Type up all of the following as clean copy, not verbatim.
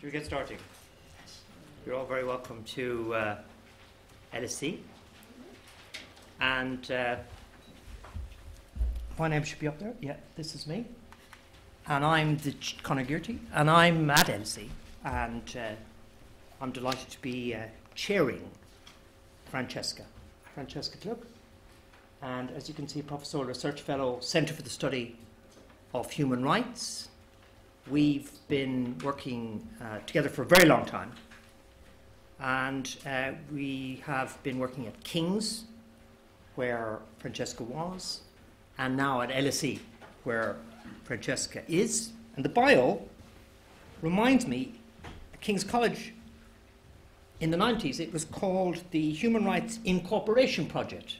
Should we get started? You're all very welcome to LSE. And my name should be up there. Yeah, this is me. And I'm the Conor Gearty, and I'm at LSE. And I'm delighted to be chairing Francesca Klug. And as you can see, Professor Research Fellow, Centre for the Study of Human Rights. We've been working together for a very long time. And we have been working at King's, where Francesca was, and now at LSE, where Francesca is. And the bio reminds me, at King's College in the 90s, it was called the Human Rights Incorporation Project,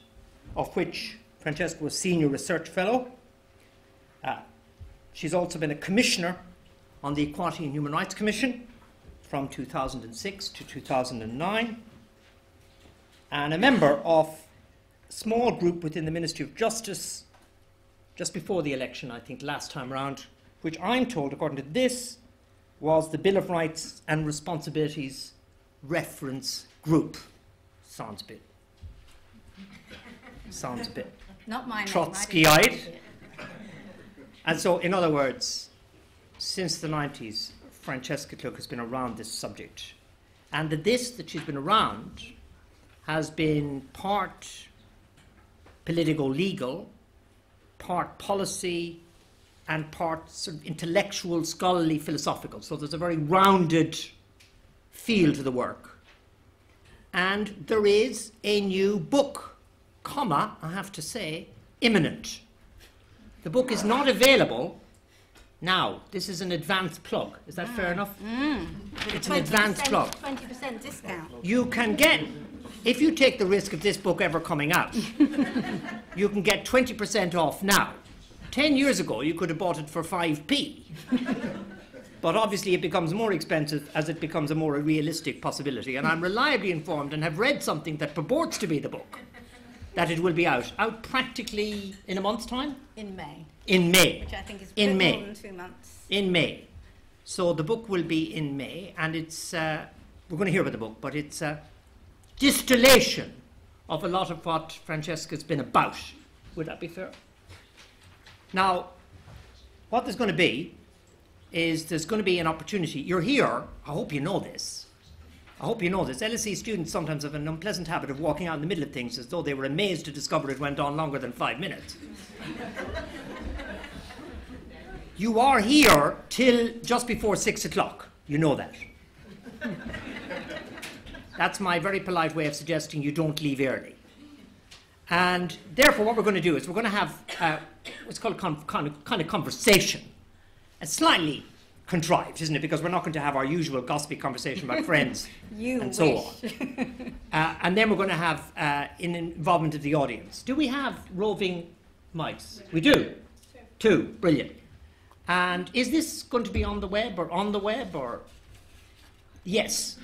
of which Francesca was Senior Research Fellow. She's also been a Commissioner on the Equality and Human Rights Commission from 2006 to 2009, and a member of a small group within the Ministry of Justice just before the election, I think last time round, which I'm told, according to this, was the Bill of Rights and Responsibilities Reference Group. Sounds a bit not my Trotskyite. And so, in other words, since the 90s, Francesca Klug has been around this subject. And this that she's been around has been part political-legal, part policy, and part sort of intellectual, scholarly, philosophical. So there's a very rounded feel to the work. And there is a new book, I have to say, imminent. The book is not available now. This is an advanced plug. Is that fair enough? It's an advanced plug. 20% discount. You can get, if you take the risk of this book ever coming out, you can get 20% off now. 10 years ago, you could have bought it for 5p. But obviously, it becomes more expensive as it becomes a more realistic possibility. And I'm reliably informed and have read something that purports to be the book, that it will be out practically in a month's time? In May. In May. Which I think is more than 2 months. In May. So the book will be in May, and it's, we're going to hear about the book, but it's a distillation of a lot of what Francesca's been about. Would that be fair? Now, what there's going to be is there's going to be an opportunity. You're here, I hope you know this. LSE students sometimes have an unpleasant habit of walking out in the middle of things as though they were amazed to discover it went on longer than 5 minutes. You are here till just before 6 o'clock. You know that. That's my very polite way of suggesting you don't leave early. And therefore, what we're going to do is we're going to have what's called kind of conversation. It's slightly contrived, isn't it? Because we're not going to have our usual gossipy conversation about friends and so on. And then we're going to have an involvement of the audience. Do we have roving mics? We do. Two. Brilliant. And is this going to be on the web or? Yes.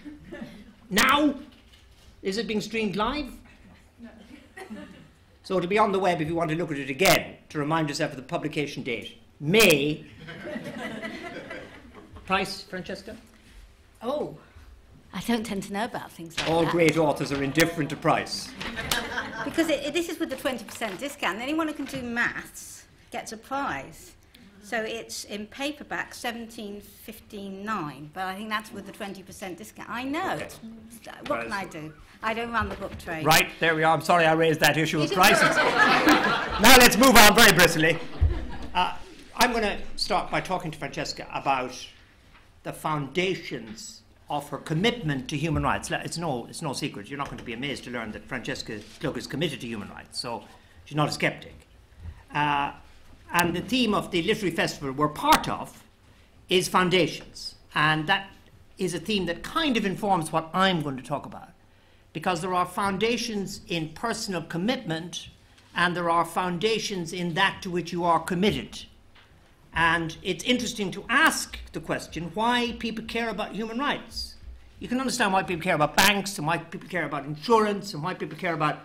Now? Is it being streamed live? No. So it'll be on the web if you want to look at it again, to remind yourself of the publication date. May. Price, Francesca? Oh, I don't tend to know about things like All that. great authors are indifferent to price. Because this is with the 20% discount. Anyone who can do maths gets a prize. So it's in paperback $17.59, but I think that's with the 20% discount. I know. Okay. What can I do? I don't run the book trade. Right, there we are. I'm sorry I raised that issue of prices. Now let's move on very briskly. I'm going to start by talking to Francesca about the foundations of her commitment to human rights. It's no secret. You're not going to be amazed to learn that Francesca Klug is committed to human rights, so she's not a skeptic. And the theme of the literary festival we're part of is foundations. And that is a theme that kind of informs what I'm going to talk about. Because there are foundations in personal commitment, and there are foundations in that to which you are committed. And it's interesting to ask the question why people care about human rights. You can understand why people care about banks, and why people care about insurance, and why people care about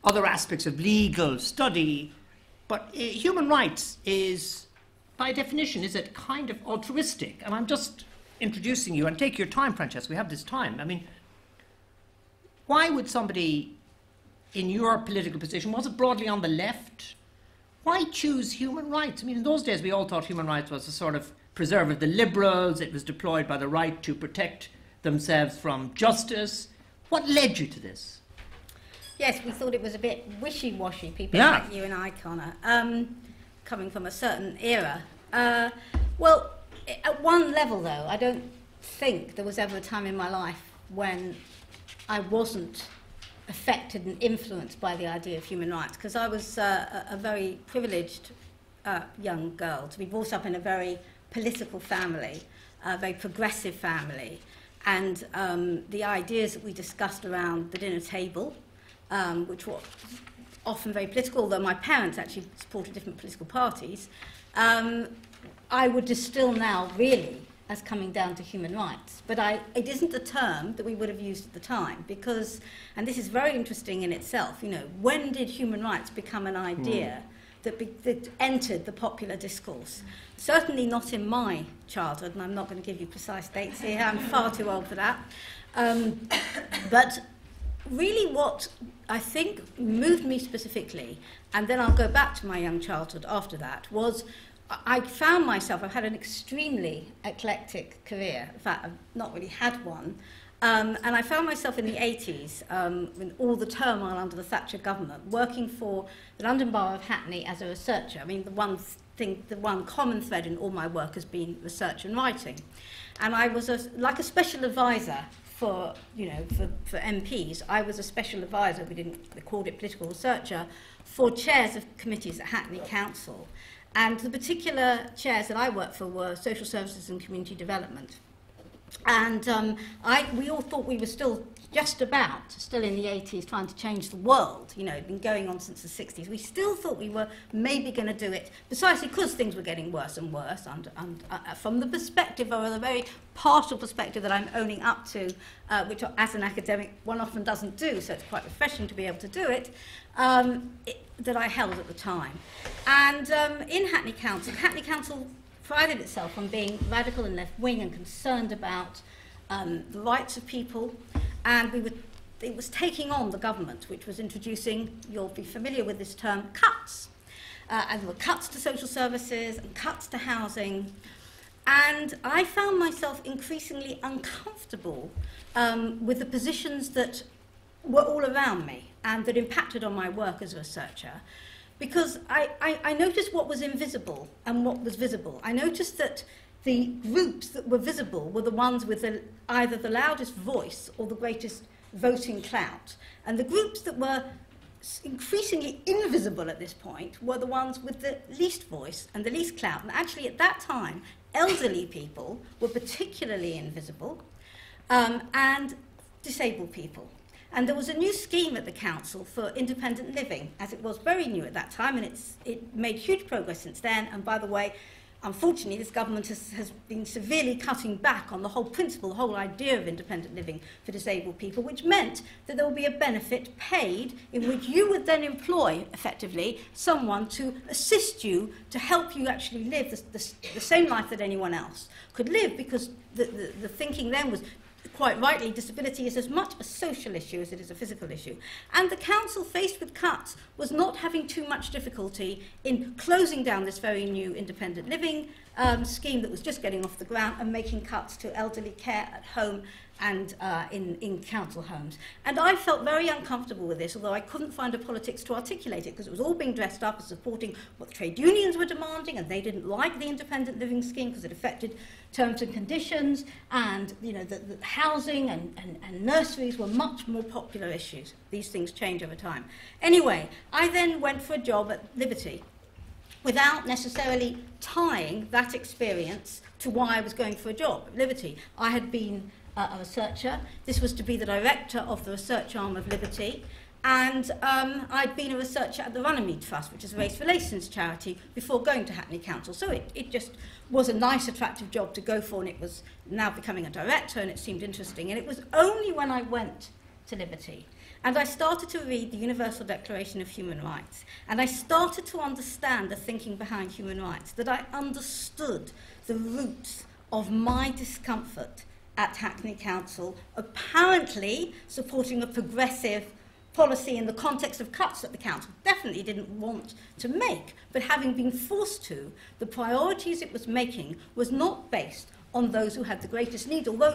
other aspects of legal study. But human rights is, by definition, is it kind of altruistic? And I'm just introducing you, and take your time, Francesca, we have this time. I mean, why would somebody in your political position, was it broadly on the left, why choose human rights? I mean, in those days we all thought human rights was a sort of preserve of the liberals, it was deployed by the right to protect themselves from justice. What led you to this? Yes, we thought it was a bit wishy-washy, people Yeah. like you and I, Conor, coming from a certain era. Well, at one level, though, I don't think there was ever a time in my life when I wasn't affected and influenced by the idea of human rights, because I was a very privileged young girl to be brought up in a very political family, a very progressive family, and the ideas that we discussed around the dinner table, which were often very political, although my parents actually supported different political parties, I would distill now really as coming down to human rights. But it isn't a term that we would have used at the time, because, and this is very interesting in itself, you know, when did human rights become an idea that entered the popular discourse? Certainly not in my childhood, and I'm not going to give you precise dates here, I'm far too old for that. But really what I think moved me specifically, and then I'll go back to my young childhood after that, was I found myself, I've had an extremely eclectic career. In fact, I've not really had one. And I found myself in the 80s, with all the turmoil under the Thatcher government, working for the London Borough of Hackney as a researcher. I mean, the one common thread in all my work has been research and writing. And I was like a special advisor for MPs. I was a special advisor, we called it political researcher, for chairs of committees at Hackney Council. And the particular chairs that I worked for were social services and community development. And we all thought we were still in the 80s trying to change the world. You know, it'd been going on since the 60s. We still thought we were maybe going to do it precisely because things were getting worse and worse from the perspective, or the very partial perspective that I'm owning up to, which as an academic one often doesn't do, so it's quite refreshing to be able to do it, that I held at the time. And in Hackney Council prided itself on being radical and left-wing and concerned about the rights of people, and it was taking on the government, which was introducing, you'll be familiar with this term, cuts. And there were cuts to social services and cuts to housing. And I found myself increasingly uncomfortable with the positions that were all around me and that impacted on my work as a researcher, because I noticed what was invisible and what was visible. I noticed that the groups that were visible were the ones with either the loudest voice or the greatest voting clout. And the groups that were increasingly invisible at this point were the ones with the least voice and the least clout. And actually at that time, elderly people were particularly invisible, and disabled people. And there was a new scheme at the council for independent living, as it was very new at that time, and it made huge progress since then. And by the way, unfortunately, this government has been severely cutting back on the whole principle, the whole idea of independent living for disabled people, which meant that there would be a benefit paid in which you would then employ, effectively, someone to assist you, to help you actually live the same life that anyone else could live, because the thinking then was, quite rightly, disability is as much a social issue as it is a physical issue. And the council, faced with cuts, was not having too much difficulty in closing down this very new independent living scheme that was just getting off the ground, and making cuts to elderly care at home and in council homes. And I felt very uncomfortable with this, although I couldn't find a politics to articulate it, because it was all being dressed up as supporting what the trade unions were demanding, and they didn't like the independent living scheme because it affected terms and conditions, and the housing and nurseries were much more popular issues. These things change over time. Anyway, I then went for a job at Liberty without necessarily tying that experience to why I was going for a job at Liberty. I had been a researcher. This was to be the director of the research arm of Liberty, and I'd been a researcher at the Runnymede Trust, which is a race relations charity, before going to Hackney Council. So it just was a nice, attractive job to go for, and it was now becoming a director, and it seemed interesting. And it was only when I went to Liberty and I started to read the Universal Declaration of Human Rights, and I started to understand the thinking behind human rights, that I understood the roots of my discomfort at Hackney Council, apparently supporting a progressive policy in the context of cuts that the council definitely didn't want to make, but having been forced to, the priorities it was making was not based on those who had the greatest need, although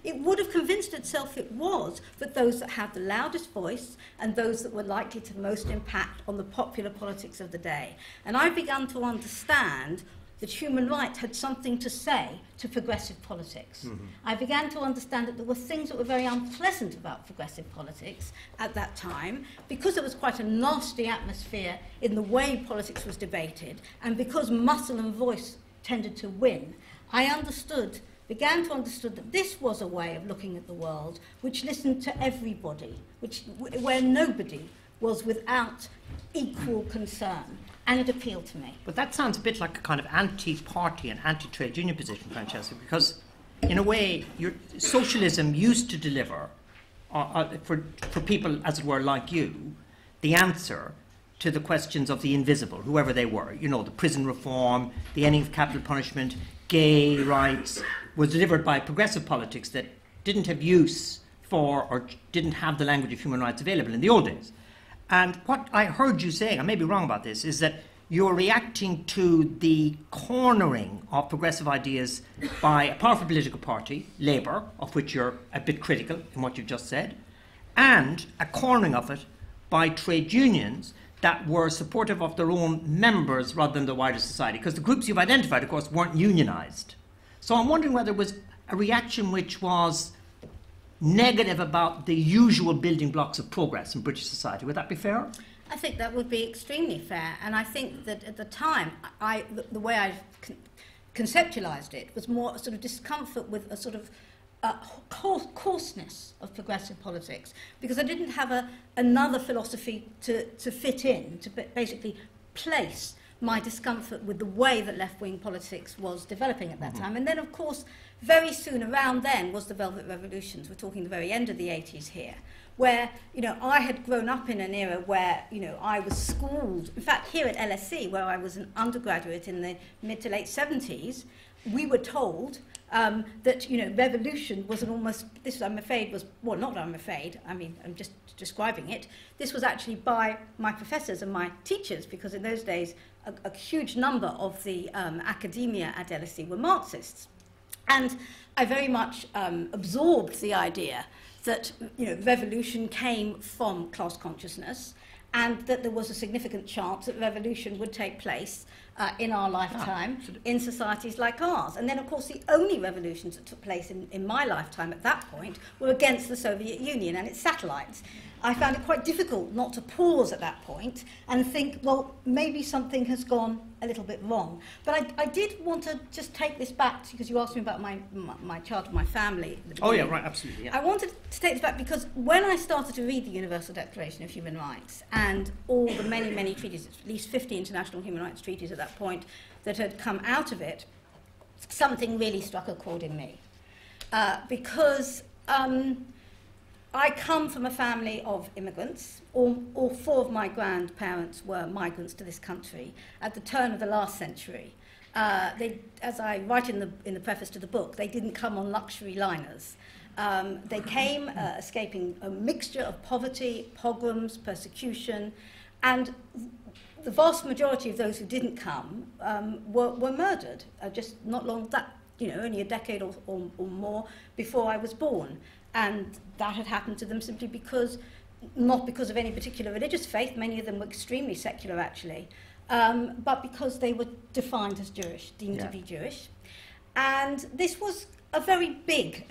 it would have convinced itself it was, but those that had the loudest voice and those that were likely to most impact on the popular politics of the day. And I began to understand that human rights had something to say to progressive politics. Mm-hmm. I began to understand that there were things that were very unpleasant about progressive politics at that time, because there was quite a nasty atmosphere in the way politics was debated, and because muscle and voice tended to win. I began to understand that this was a way of looking at the world which listened to everybody, where nobody was without equal concern. And it appealed to me. But that sounds a bit like a kind of anti-party and anti-trade union position, Francesca, because in a way, socialism used to deliver, for people, as it were, like you, the answer to the questions of the invisible, whoever they were. You know, the prison reform, the ending of capital punishment, gay rights, was delivered by progressive politics that didn't have use for or didn't have the language of human rights available in the old days. And what I heard you saying, I may be wrong about this, is that you're reacting to the cornering of progressive ideas by a powerful political party, Labour, of which you're a bit critical in what you've just said, and a cornering of it by trade unions that were supportive of their own members rather than the wider society. Because the groups you've identified, of course, weren't unionised. So I'm wondering whether it was a reaction which was negative about the usual building blocks of progress in British society. Would that be fair? I think that would be extremely fair. And I think that at the time, the way I conceptualised it was more a sort of discomfort with a sort of coarseness of progressive politics, because I didn't have another philosophy to fit in, to basically place my discomfort with the way that left-wing politics was developing at that time. And then, of course, very soon around then was the Velvet Revolutions. We're talking the very end of the 80s here, where, you know, I had grown up in an era where, you know, I was schooled. In fact, here at LSE, where I was an undergraduate in the mid to late 70s, we were told that, you know, revolution was an almost, this I'm afraid was, well, not I'm afraid, I mean, I'm just describing it. This was actually by my professors and my teachers, because in those days, a huge number of the academia at LSE were Marxists. And I very much absorbed the idea that, you know, revolution came from class consciousness, and that there was a significant chance that revolution would take place in our lifetime in societies like ours. And then, of course, the only revolutions that took place in my lifetime at that point were against the Soviet Union and its satellites. I found it quite difficult not to pause at that point and think, well, maybe something has gone a little bit wrong. But I did want to just take this back, because you asked me about my childhood, my family. Oh, yeah, right, absolutely. Yeah. I wanted to take this back because when I started to read the Universal Declaration of Human Rights and all the many, many treaties, at least 50 international human rights treaties at that point that had come out of it, something really struck a chord in me. Because I come from a family of immigrants. All four of my grandparents were migrants to this country at the turn of the last century. As I write in the preface to the book, they didn't come on luxury liners. They came escaping a mixture of poverty, pogroms, persecution, and the vast majority of those who didn't come were murdered, just not long, only a decade or more before I was born. And that had happened to them simply because, not because of any particular religious faith, many of them were extremely secular actually, but because they were defined as Jewish, deemed to be Jewish. And this was a very big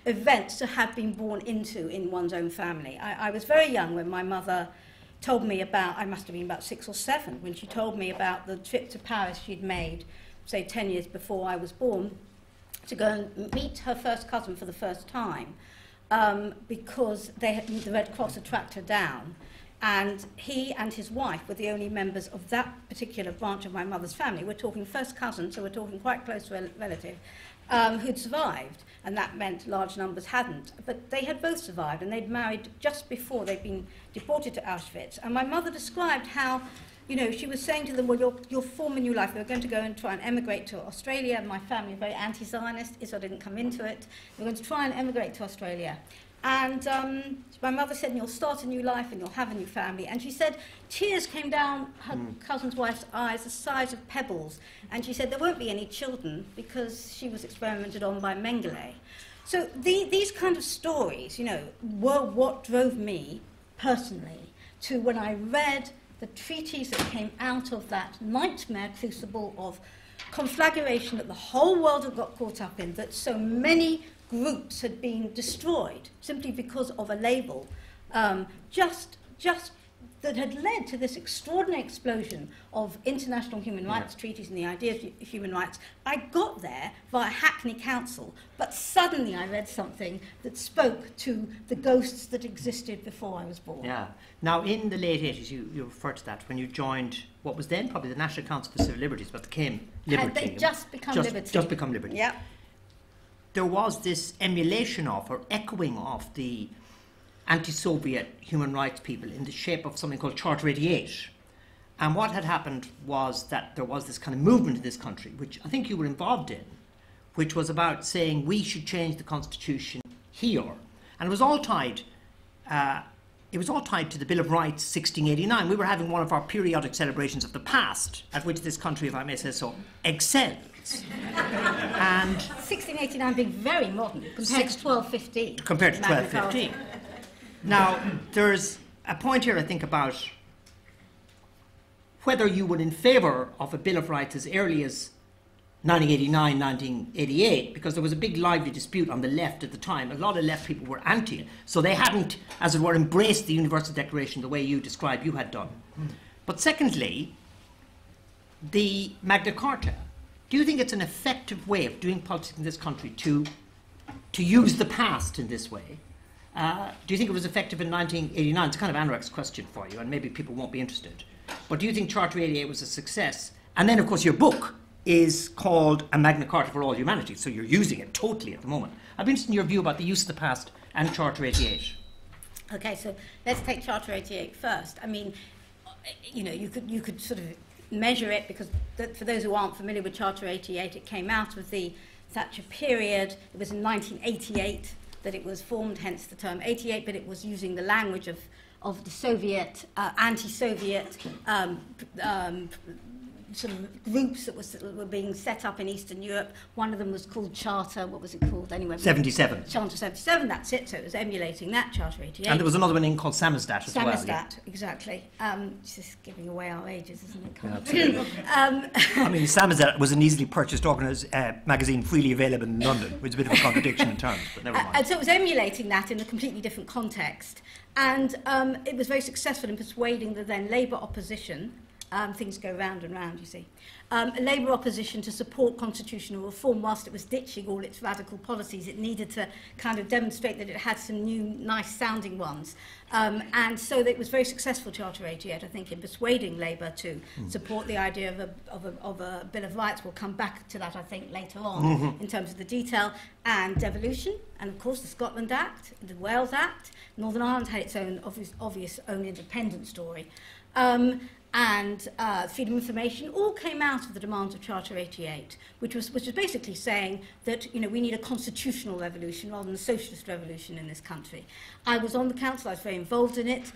event to have been born into in one's own family. I was very young when my mother told me about, I must have been about 6 or 7, when she told me about the trip to Paris she'd made, say 10 years before I was born, to go and meet her first cousin for the first time. Because the Red Cross had tracked her down, and he and his wife were the only members of that particular branch of my mother's family. We're talking first cousin, so we're talking quite close relative, who'd survived, and that meant large numbers hadn't. But they had both survived, and they'd married just before they'd been deported to Auschwitz. And my mother described how you know, she was saying to them, well, you'll form a new life. They were going to go and try and emigrate to Australia. My family are very anti-Zionist. Israel didn't come into it. They were going to try and emigrate to Australia. And my mother said, you'll start a new life and you'll have a new family. And she said tears came down her cousin's wife's eyes the size of pebbles. And she said there won't be any children because she was experimented on by Mengele. So these kind of stories, you know, were what drove me personally to when I read the treaties that came out of that nightmare crucible of conflagration that the whole world had got caught up in, that so many groups had been destroyed simply because of a label, just that had led to this extraordinary explosion of international human rights treaties and the idea of human rights. I got there via Hackney Council, but suddenly I read something that spoke to the ghosts that existed before I was born. Yeah. Now, in the late 80s, you referred to that when you joined what was then probably the National Council for Civil Liberties, but became Liberty. Had they just become Liberty? Just become Liberty. Yeah. There was this emulation of, or echoing of, the anti-Soviet human rights people in the shape of something called Charter 88. And what had happened was that there was this kind of movement in this country, which I think you were involved in, which was about saying we should change the constitution here. And it was all tied to the Bill of Rights 1689. We were having one of our periodic celebrations of the past, at which this country, if I may say so, excels. And 1689 being very modern compared to 1215. Compared to 1215. Now, there's a point here, I think, about whether you were in favour of a Bill of Rights as early as 1989, 1988, because there was a big lively dispute on the left at the time. A lot of left people were anti it, so they hadn't, as it were, embraced the Universal Declaration the way you described you had done. But secondly, the Magna Carta. Do you think it's an effective way of doing politics in this country to use the past in this way? Do you think it was effective in 1989? It's kind of Anorak's question for you, and maybe people won't be interested. But do you think Charter 88 was a success? And then, of course, your book is called A Magna Carta for All Humanity, so you're using it totally at the moment. I'd be interested in your view about the use of the past and Charter 88. Okay, so let's take Charter 88 first. I mean, you know, you could sort of measure it, because for those who aren't familiar with Charter 88, it came out of the Thatcher period. It was in 1988 that it was formed, hence the term 88, but it was using the language of the Soviet, anti-Soviet sort of groups that were being set up in Eastern Europe. One of them was called Charter, what was it called anyway? 77. Charter 77, that's it, so it was emulating that, Charter 88. And there was another one in called Samizdat as well. Samizdat, exactly. It's just giving away our ages, isn't it? Yeah, I mean, Samizdat was an easily purchased magazine freely available in London, which is a bit of a contradiction in terms, but never mind. And so it was emulating that in a completely different context. And it was very successful in persuading the then Labour opposition. Things go round and round, you see. Labour opposition to support constitutional reform, whilst it was ditching all its radical policies, it needed to kind of demonstrate that it had some new, nice-sounding ones. And so it was very successful, Charter 88, I think, in persuading Labour to support the idea of a Bill of Rights. We'll come back to that, I think, later on in terms of the detail. And devolution, and of course the Scotland Act, the Wales Act. Northern Ireland had its own obvious own independent story. And freedom of information all came out of the demands of Charter 88, which was basically saying that, you know, we need a constitutional revolution rather than a socialist revolution in this country. I was on the council, I was very involved in it.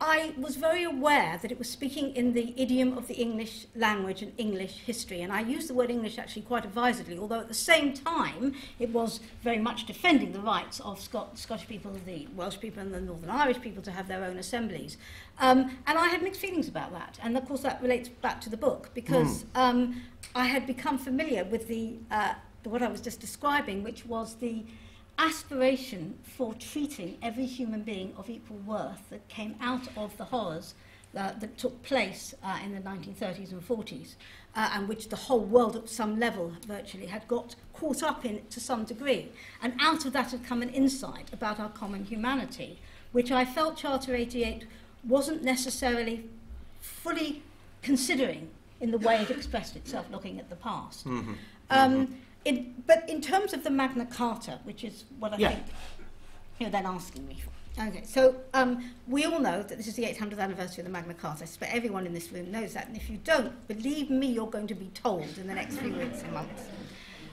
I was very aware that it was speaking in the idiom of the English language and English history, and I used the word English actually quite advisedly, although at the same time it was very much defending the rights of Scottish people, the Welsh people and the Northern Irish people to have their own assemblies. And I had mixed feelings about that, and of course that relates back to the book, because I had become familiar with what I was just describing, which was the aspiration for treating every human being of equal worth that came out of the horrors that took place in the 1930s and 40s, and which the whole world at some level virtually had got caught up in to some degree. And out of that had come an insight about our common humanity, which I felt Charter 88 wasn't necessarily fully considering in the way it expressed itself looking at the past. But in terms of the Magna Carta, which is what I think you're then asking me for, Okay, so we all know that this is the 800th anniversary of the Magna Carta. I suspect everyone in this room knows that, and if you don't, believe me, you're going to be told in the next few weeks and months.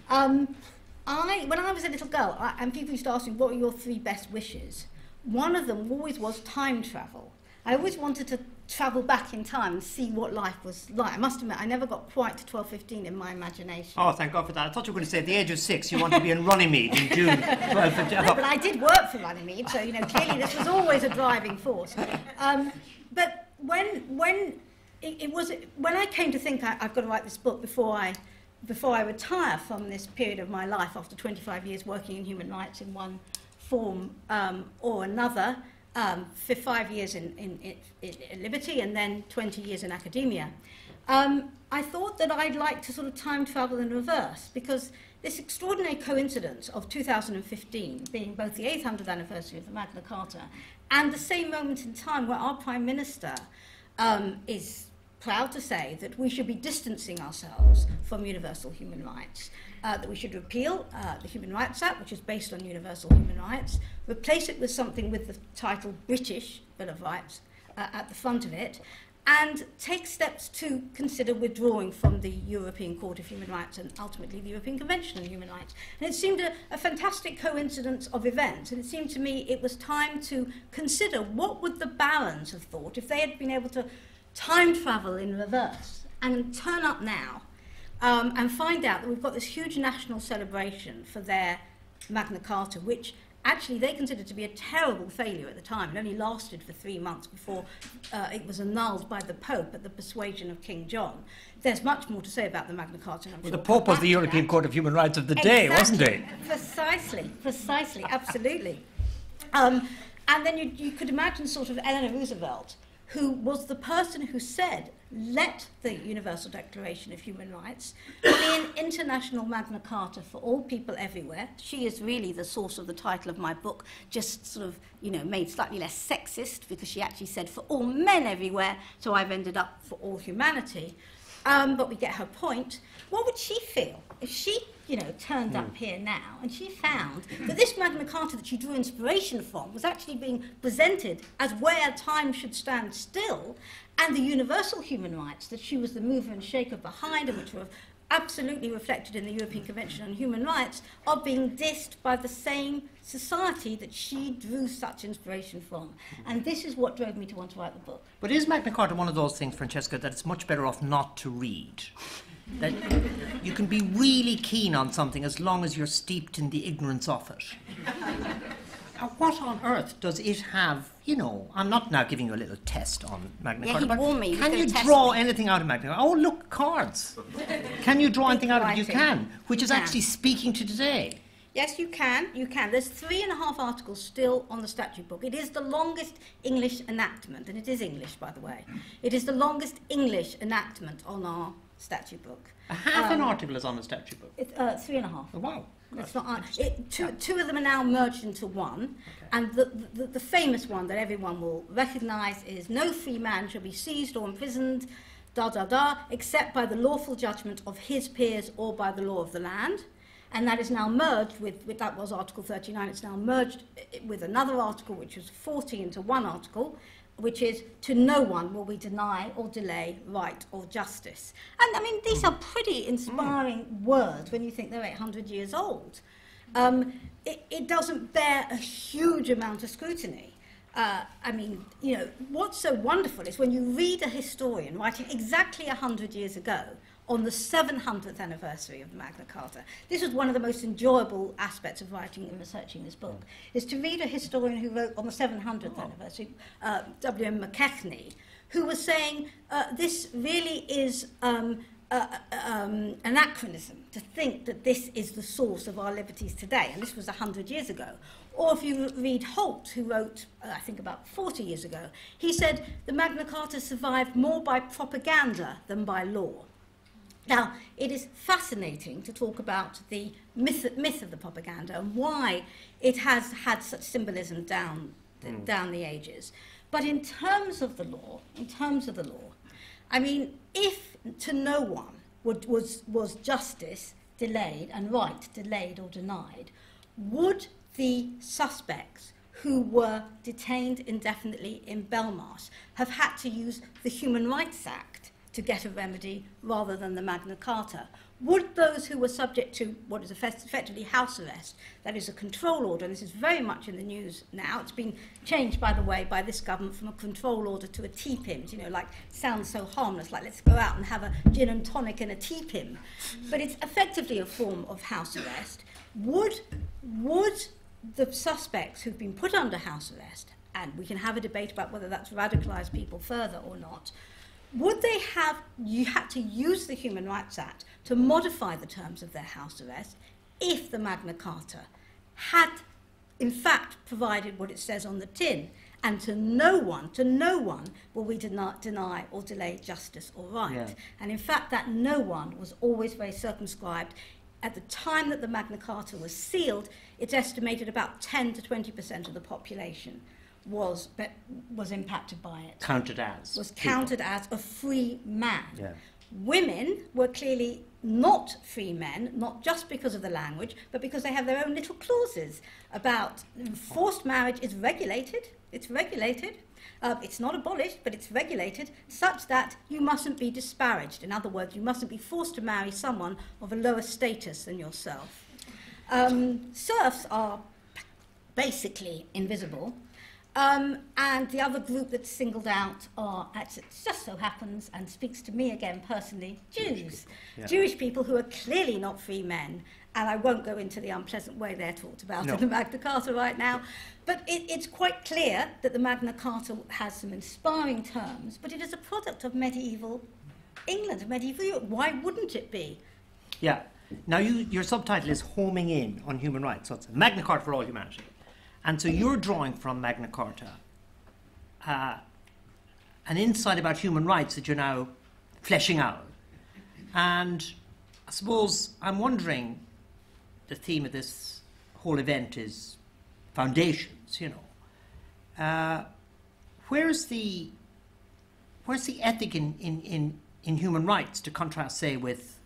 When I was a little girl, and people used to ask me, what were your 3 best wishes? One of them always was time travel. I always wanted to travel back in time and see what life was like. I must admit, I never got quite to 12, 15 in my imagination. Oh, thank God for that. I thought you were going to say at the age of 6 you wanted to be in Runnymede in June 12, 15. No, but I did work for Runnymede, so clearly this was always a driving force. But when I came to think I've got to write this book before I retire from this period of my life after 25 years working in human rights in one form or another, for 5 years in Liberty and then 20 years in academia, I thought that I'd like to sort of time travel in reverse, because this extraordinary coincidence of 2015 being both the 800th anniversary of the Magna Carta and the same moment in time where our Prime Minister is proud to say that we should be distancing ourselves from universal human rights, that we should repeal the Human Rights Act, which is based on universal human rights, replace it with something with the title British Bill of Rights at the front of it, and take steps to consider withdrawing from the European Court of Human Rights and ultimately the European Convention on Human Rights. And it seemed a fantastic coincidence of events, and it seemed to me it was time to consider what would the barons have thought if they had been able to time travel in reverse and turn up now and find out that we've got this huge national celebration for their Magna Carta, which actually they considered to be a terrible failure at the time. It only lasted for 3 months before it was annulled by the Pope at the persuasion of King John. There's much more to say about the Magna Carta. Well, the Pope was the European Court of Human Rights of the day, wasn't he? Precisely, absolutely. And then you could imagine sort of Eleanor Roosevelt, who was the person who said, let the Universal Declaration of Human Rights be an international Magna Carta for all people everywhere. She is really the source of the title of my book, just sort of, made slightly less sexist, because she actually said for all men everywhere, so I've ended up for all humanity. But we get her point. What would she feel if she, turned up here now and she found that this Magna Carta that she drew inspiration from was actually being presented as where time should stand still, and the universal human rights that she was the mover and shaker behind, and which were absolutely reflected in the European Convention on Human Rights, are being dissed by the same society that she drew such inspiration from. And this is what drove me to want to write the book. But is Magna Carta one of those things, Francesca, that it's much better off not to read? That you can be really keen on something as long as you're steeped in the ignorance of it. What on earth does it have, I'm not now giving you a little test on Magna Carta, but can you draw anything out of Magna Carta? Oh, look, cards. Can you draw anything out of it? You can, which is actually speaking to today. Yes, you can. There's 3.5 articles still on the statute book. It is the longest English enactment, and it is English, by the way. It is the longest English enactment on our statute book. Half an article is on the statute book? It's 3.5. Oh, wow. It's not, two of them are now merged into one, and the famous one that everyone will recognise is no free man shall be seized or imprisoned, except by the lawful judgment of his peers or by the law of the land. And that is now merged with that was Article 39, it's now merged with another article which was 40 into one article, which is, to no one will we deny or delay right or justice. And I mean, these are pretty inspiring words when you think they're 800 years old. It doesn't bear a huge amount of scrutiny. What's so wonderful is when you read a historian writing exactly 100 years ago on the 700th anniversary of Magna Carta. This was one of the most enjoyable aspects of writing and researching this book, is to read a historian who wrote on the 700th anniversary, W.M. McKechnie, who was saying this really is anachronism to think that this is the source of our liberties today, and this was 100 years ago. Or if you read Holt, who wrote, I think about 40 years ago, he said the Magna Carta survived more by propaganda than by law. Now, it is fascinating to talk about the myth of the propaganda and why it has had such symbolism down the ages. But in terms of the law, I mean, if to no one was justice delayed and right delayed or denied, would the suspects who were detained indefinitely in Belmarsh have had to use the Human Rights Act to get a remedy rather than the Magna Carta? Would those who were subject to what is effectively house arrest, that is a control order, and this is very much in the news now, it's been changed, by the way, by this government from a control order to a TPIM, you know, like, sounds so harmless, like let's go out and have a gin and tonic and a TPIM. But it's effectively a form of house arrest. Would the suspects who've been put under house arrest, and we can have a debate about whether that's radicalised people further or not, would they have had to use the Human Rights Act to modify the terms of their house arrest if the Magna Carta had, in fact, provided what it says on the tin, and to no one will we deny or delay justice or right. Yeah. And in fact, that no one was always very circumscribed. At the time that the Magna Carta was sealed, it's estimated about 10 to 20% of the population was impacted by it. Counted as. Was counted as a free man. Yeah. Women were clearly not free men, not just because of the language, but because they have their own little clauses about forced marriage is regulated. It's regulated. It's not abolished, but it's regulated such that you mustn't be disparaged. In other words, you mustn't be forced to marry someone of a lower status than yourself. Serfs are basically invisible. And the other group that's singled out are, it just so happens, and speaks to me again personally, Jews. Yeah. Jewish people who are clearly not free men, and I won't go into the unpleasant way they're talked about in the Magna Carta right now, but it's quite clear that the Magna Carta has some inspiring terms, but it is a product of medieval England, medieval Europe. Why wouldn't it be? Yeah. Now, your subtitle is Homing In on Human Rights, so it's Magna Carta for all humanity. And so you're drawing from Magna Carta an insight about human rights that you're now fleshing out. And I suppose I'm wondering, the theme of this whole event is foundations, you know. Where's the ethic in human rights to contrast, say, with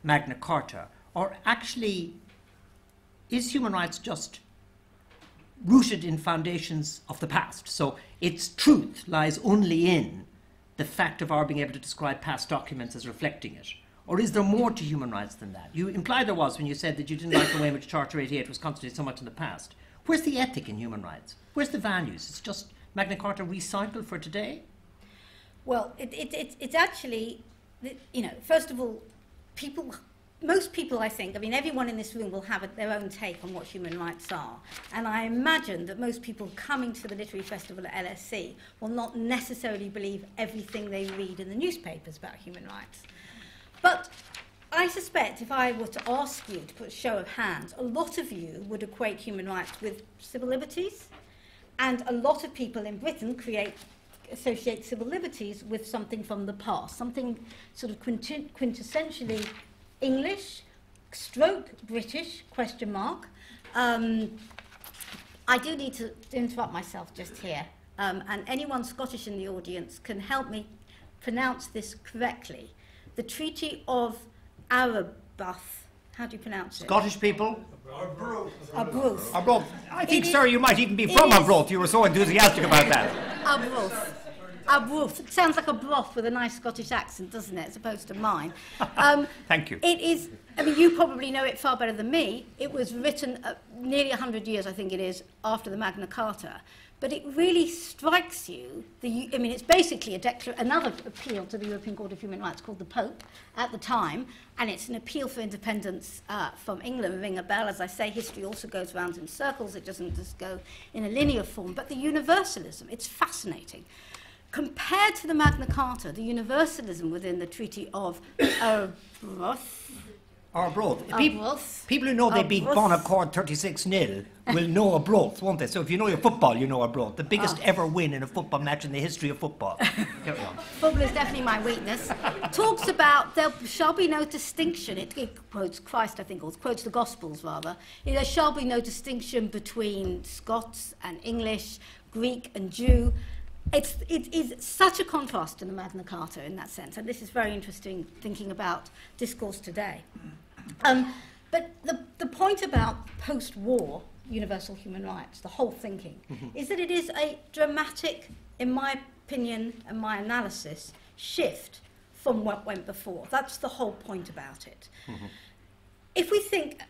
Magna Carta? Or actually, is human rights just rooted in foundations of the past? So its truth lies only in the fact of our being able to describe past documents as reflecting it? Or is there more to human rights than that? You implied there was when you said that you didn't like the way in which Charter 88 was constituted so much in the past. Where's the ethic in human rights? Where's the values? It's just Magna Carta recycled for today? Well, it's actually, you know, first of all, most people, I think, I mean, everyone in this room will have their own take on what human rights are. And I imagine that most people coming to the literary festival at LSE will not necessarily believe everything they read in the newspapers about human rights. But I suspect if I were to ask you to put a show of hands, a lot of you would equate human rights with civil liberties. And a lot of people in Britain associate civil liberties with something from the past, something sort of quintessentially English, stroke British, question mark. I do need to interrupt myself just here. And anyone Scottish in the audience can help me pronounce this correctly. The Treaty of Arbroath. How do you pronounce it? Scottish people? Arbroath. Arbroath. I think, sir, you might even be from Arbroath. You were so enthusiastic about that. Arbroath. Arbroath. It sounds like a broth with a nice Scottish accent, doesn't it, as opposed to mine. Thank you. It is, I mean, you probably know it far better than me. It was written nearly 100 years, I think it is, after the Magna Carta. But it really strikes you, I mean, it's basically another appeal to the European Court of Human Rights called the Pope at the time, and it's an appeal for independence from England. Ring a bell, as I say, history also goes round in circles. It doesn't just go in a linear form. But the universalism, it's fascinating. Compared to the Magna Carta, the universalism within the Treaty of Arbroath. People who know they beat Bonaccord 36-0 will know Arbroath, won't they? So if you know your football, you know Arbroath. The biggest ever win in a football match in the history of football. Football is definitely my weakness. Talks about there shall be no distinction. It quotes Christ, I think, or quotes the Gospels, rather. There shall be no distinction between Scots and English, Greek and Jew. It is such a contrast to the Magna Carta in that sense, and this is very interesting thinking about discourse today. But the point about post-war universal human rights, the whole thinking, is that it is a dramatic, in my opinion and my analysis, shift from what went before. That's the whole point about it. If we think,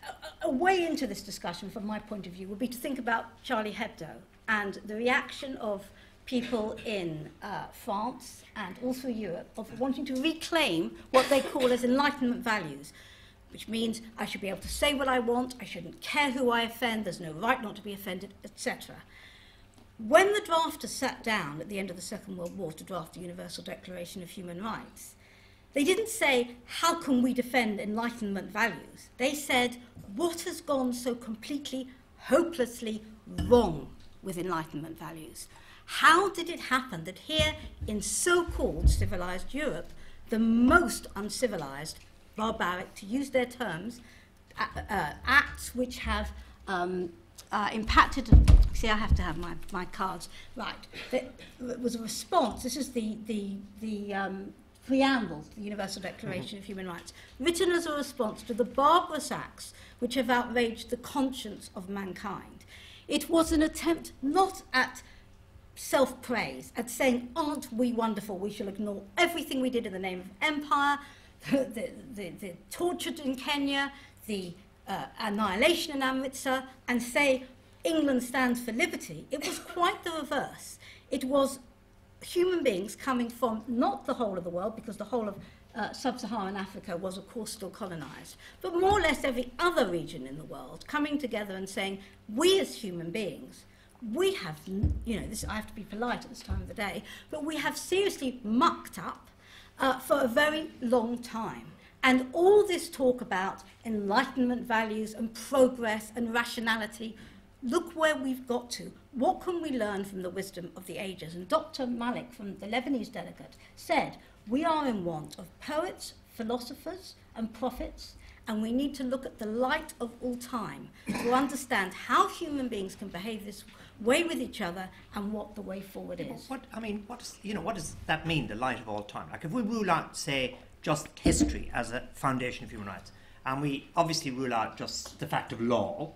a way into this discussion from my point of view would be to think about Charlie Hebdo and the reaction of people in France and all through Europe of wanting to reclaim what they call as Enlightenment values, which means I should be able to say what I want, I shouldn't care who I offend, there's no right not to be offended, etc. When the drafters sat down at the end of the Second World War to draft the Universal Declaration of Human Rights, they didn't say, how can we defend Enlightenment values? They said, what has gone so completely, hopelessly wrong with Enlightenment values? How did it happen that here in so-called civilized Europe, the most uncivilized, barbaric, to use their terms, acts which have impacted... See, I have to have my cards. Right. There was a response. This is the preamble to the Universal Declaration of Human Rights, written as a response to the barbarous acts which have outraged the conscience of mankind. It was an attempt not at self-praise, at saying, aren't we wonderful, we shall ignore everything we did in the name of empire, the torture in Kenya, the annihilation in Amritsar, and say, England stands for liberty. It was quite the reverse. It was human beings coming from not the whole of the world, because the whole of sub-Saharan Africa was, of course, still colonized, but more or less every other region in the world coming together and saying, we as human beings, we have, this, I have to be polite at this time of the day, but we have seriously mucked up for a very long time. And all this talk about Enlightenment values and progress and rationality, look where we've got to. What can we learn from the wisdom of the ages? And Dr. Malik, from the Lebanese delegate, said, we are in want of poets, philosophers, and prophets, and we need to look at the light of all time to understand how human beings can behave this way with each other and what the way forward is. What does that mean, the light of all time? Like, if we rule out, say, just history as a foundation of human rights, and we obviously rule out just the fact of law,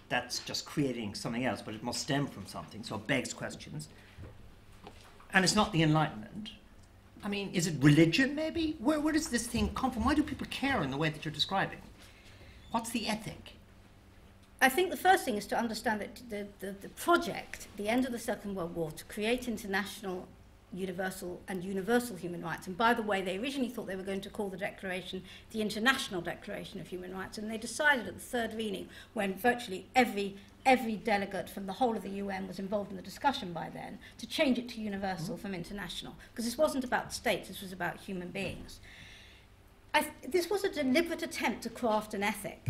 that's just creating something else, but it must stem from something, so it begs questions. And it's not the Enlightenment. I mean, is it religion, maybe? Where does this thing come from? Why do people care in the way that you're describing? What's the ethic? I think the first thing is to understand that the project, the end of the Second World War, to create international, universal human rights. And by the way, they originally thought they were going to call the declaration the International Declaration of Human Rights, and they decided at the third reading, when virtually every delegate from the whole of the UN was involved in the discussion by then, to change it to universal from international, because this wasn't about states, this was about human beings. This was a deliberate attempt to craft an ethic.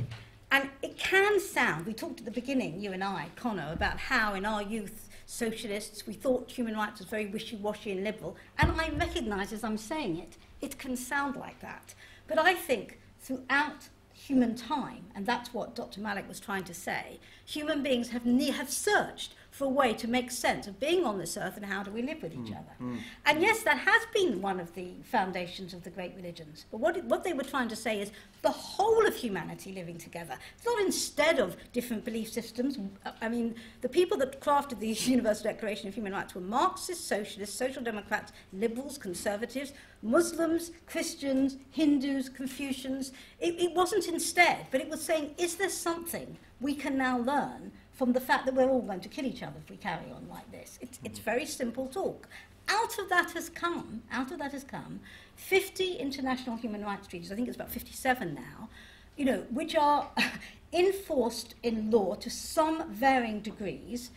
And it can sound, we talked at the beginning, you and I, Conor, about how in our youth, socialists, we thought human rights was very wishy-washy and liberal, and I recognise as I'm saying it, it can sound like that. But I think throughout human time, and that's what Dr. Malik was trying to say, human beings have searched for a way to make sense of being on this earth and how do we live with each other. And yes, that has been one of the foundations of the great religions. But what they were trying to say is the whole of humanity living together. It's not instead of different belief systems. I mean, the people that crafted the Universal Declaration of Human Rights were Marxists, socialists, social democrats, liberals, conservatives, Muslims, Christians, Hindus, Confucians. It wasn't instead, but it was saying, is there something we can now learn from the fact that we're all going to kill each other if we carry on like this? It's very simple talk. Out of that has come 50 international human rights treaties, I think it's about 57 now, which are enforced in law to some varying degrees,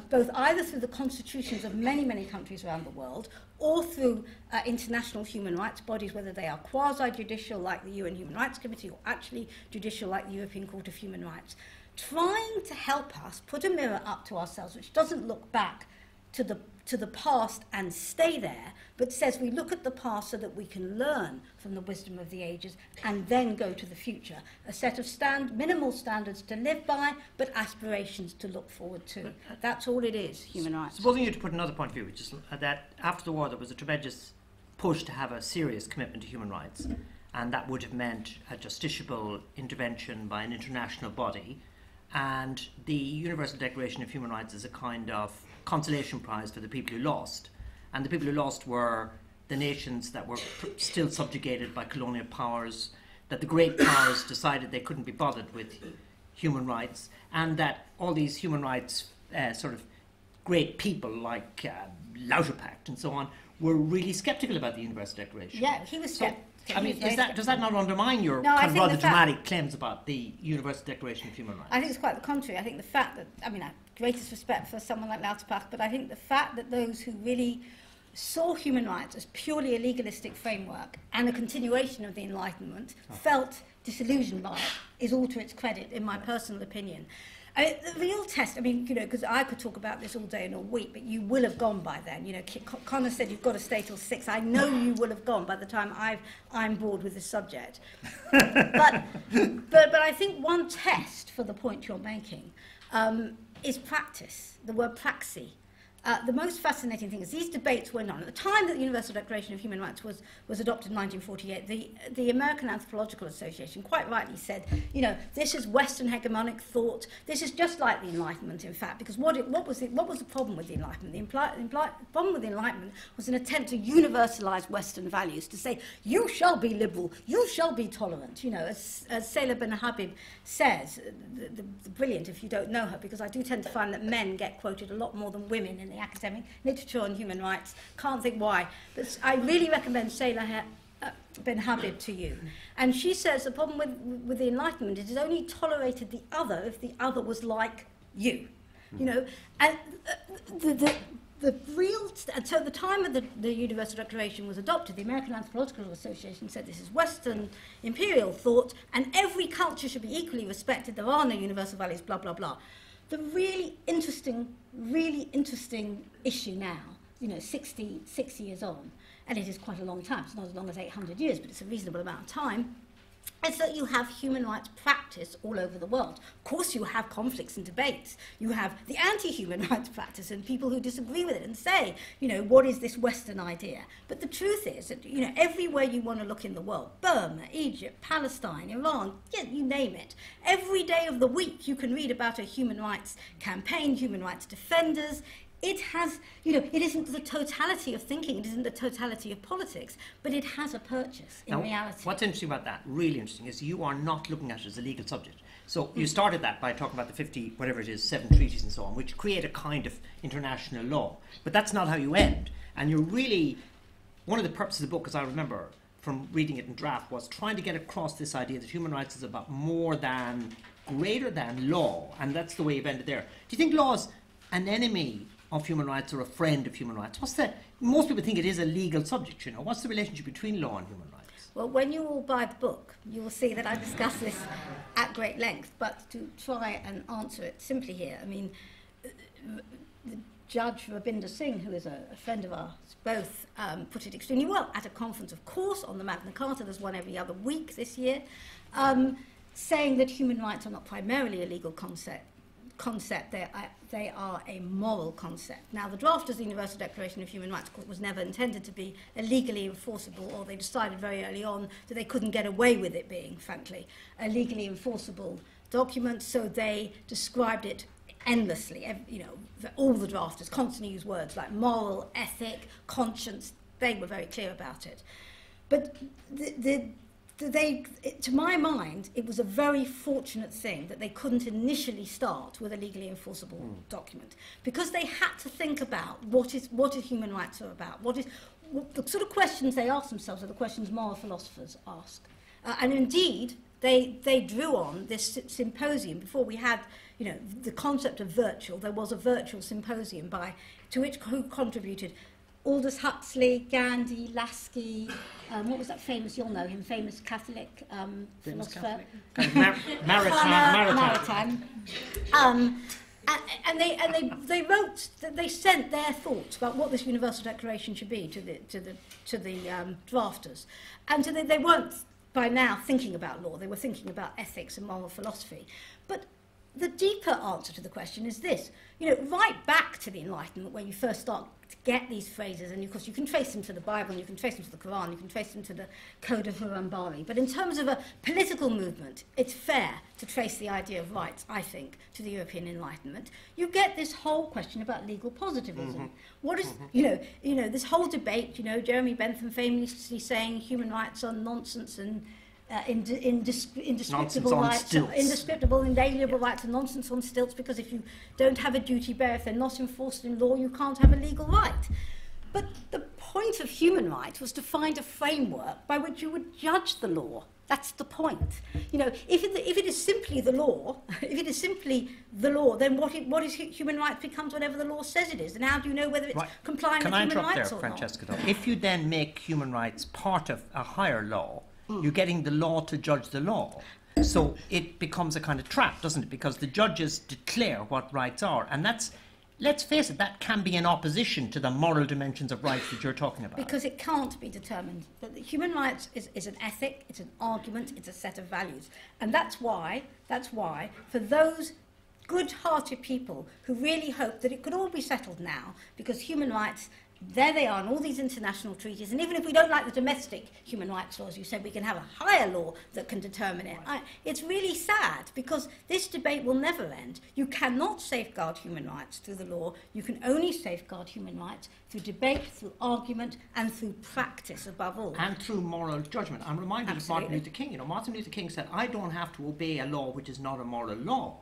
both either through the constitutions of many, many countries around the world, or through international human rights bodies, whether they are quasi-judicial like the UN Human Rights Committee or actually judicial like the European Court of Human Rights, trying to help us put a mirror up to ourselves which doesn't look back to the past and stay there, but says we look at the past so that we can learn from the wisdom of the ages and then go to the future. A set of minimal standards to live by, but aspirations to look forward to. That's all it is, human rights. Supposing you to put another point of view, which is that after the war there was a tremendous push to have a serious commitment to human rights, and that would have meant a justiciable intervention by an international body. and the Universal Declaration of Human Rights is a kind of consolation prize for the people who lost. And the people who lost were the nations that were still subjugated by colonial powers, that the great powers decided they couldn't be bothered with human rights, and that all these human rights sort of great people like Pact and so on were really sceptical about the Universal Declaration. Yeah, he was sceptical. I mean, does that not undermine your kind of rather dramatic claims about the Universal Declaration of Human Rights? I think it's quite the contrary. I think the fact that, I mean, I have greatest respect for someone like Pact, but I think the fact that those who really saw human rights as purely a legalistic framework and a continuation of the Enlightenment felt disillusioned by it is all to its credit, in my personal opinion. I mean, the real test, I mean, you know, because I could talk about this all day and all week, but you will have gone by then. You know, Conor said you've got to stay till 6. I know you will have gone by the time I'm bored with this subject. but I think one test for the point you're making is practice, the word praxis. The most fascinating thing is these debates went on. At the time that the Universal Declaration of Human Rights was adopted in 1948, the American Anthropological Association quite rightly said, you know, this is Western hegemonic thought. This is just like the Enlightenment, in fact, because what was the problem with the Enlightenment? The problem with the Enlightenment was an attempt to universalize Western values, to say, you shall be liberal, you shall be tolerant. You know, as Salah bin Habib says, the brilliant, if you don't know her, because I do tend to find that men get quoted a lot more than women in the academic literature on human rights. Can't think why, but I really recommend Salah bin Habib to you. And she says the problem with the Enlightenment is it only tolerated the other if the other was like you. You know, and the real, and so at the time of the Universal Declaration was adopted, the American Anthropological Association said this is Western imperial thought, and every culture should be equally respected. There are no universal values, blah, blah, blah. The really interesting issue now, you know, 66 years on, and it is quite a long time, it's not as long as 800 years, but it's a reasonable amount of time, is that you have human rights practice all over the world. Of course you have conflicts and debates. You have the anti-human rights practice and people who disagree with it and say, you know, what is this Western idea? But the truth is that, you know, everywhere you want to look in the world, Burma, Egypt, Palestine, Iran, yeah, you name it, every day of the week you can read about a human rights campaign, human rights defenders. It has, you know, it isn't the totality of thinking, it isn't the totality of politics, but it has a purchase in reality. What's interesting about that, really interesting, is you are not looking at it as a legal subject. So you started that by talking about the 50, whatever it is, 7 treaties and so on, which create a kind of international law. But that's not how you end. And you're really, one of the purposes of the book, as I remember from reading it in draft, was trying to get across this idea that human rights is about more than, greater than law. And that's the way you've ended there. Do you think law is an enemy of human rights or a friend of human rights? Most people think it is a legal subject, you know. What's the relationship between law and human rights? Well, when you all buy the book, you will see that I discuss this at great length, but to try and answer it simply here, I mean, the Judge Rabinder Singh, who is a friend of ours, both put it extremely well at a conference, of course, on the Magna Carta. There's one every other week this year, saying that human rights are not primarily a legal concept, they are a moral concept. Now, the draft of the Universal Declaration of Human Rights was never intended to be a legally enforceable, or they decided very early on that they couldn't get away with it being, frankly, a legally enforceable document, so they described it endlessly. You know, all the drafters constantly use words like moral, ethic, conscience. They were very clear about it. But to my mind, it was a very fortunate thing that they couldn't initially start with a legally enforceable document, because they had to think about what human rights are about. What the sort of questions they ask themselves are the questions moral philosophers ask. And indeed, they drew on this symposium before we had, you know, the concept of virtual. There was a virtual symposium who contributed Aldous Huxley, Gandhi, Lasky, what was that famous, you'll know him, famous Catholic philosopher? Maritime. And they wrote, they sent their thoughts about what this Universal Declaration should be to the drafters. And so they weren't by now thinking about law, they were thinking about ethics and moral philosophy. But the deeper answer to the question is this. You know, right back to the Enlightenment, when you first start to get these phrases, and of course you can trace them to the Bible, and you can trace them to the Quran, you can trace them to the Code of Hammurabi. But in terms of a political movement, it's fair to trace the idea of rights, I think, to the European Enlightenment. You get this whole question about legal positivism. What is, you know, this whole debate, you know, Jeremy Bentham famously saying human rights are nonsense and indescriptible rights, indescriptible, inalienable rights are nonsense on stilts, because if you don't have a duty bearer, if they're not enforced in law, you can't have a legal right. But the point of human rights was to find a framework by which you would judge the law. That's the point. You know, if it is simply the law, then what is human rights becomes whatever the law says it is. And how do you know whether it's complying with human rights or not? Can I interrupt there, Francesca? If you then make human rights part of a higher law, you're getting the law to judge the law. So it becomes a kind of trap, doesn't it? Because the judges declare what rights are. And that's, let's face it, that can be in opposition to the moral dimensions of rights that you're talking about. Because it can't be determined. But human rights is an ethic, it's an argument, it's a set of values. And that's why, for those good-hearted people who really hope that it could all be settled now, because human rights, there they are in all these international treaties, and even if we don't like the domestic human rights laws, you said we can have a higher law that can determine it. It's really sad, because this debate will never end. You cannot safeguard human rights through the law. You can only safeguard human rights through debate, through argument, and through practice, above all. And through moral judgment. I'm reminded of Martin Luther King. You know, Martin Luther King said, I don't have to obey a law which is not a moral law.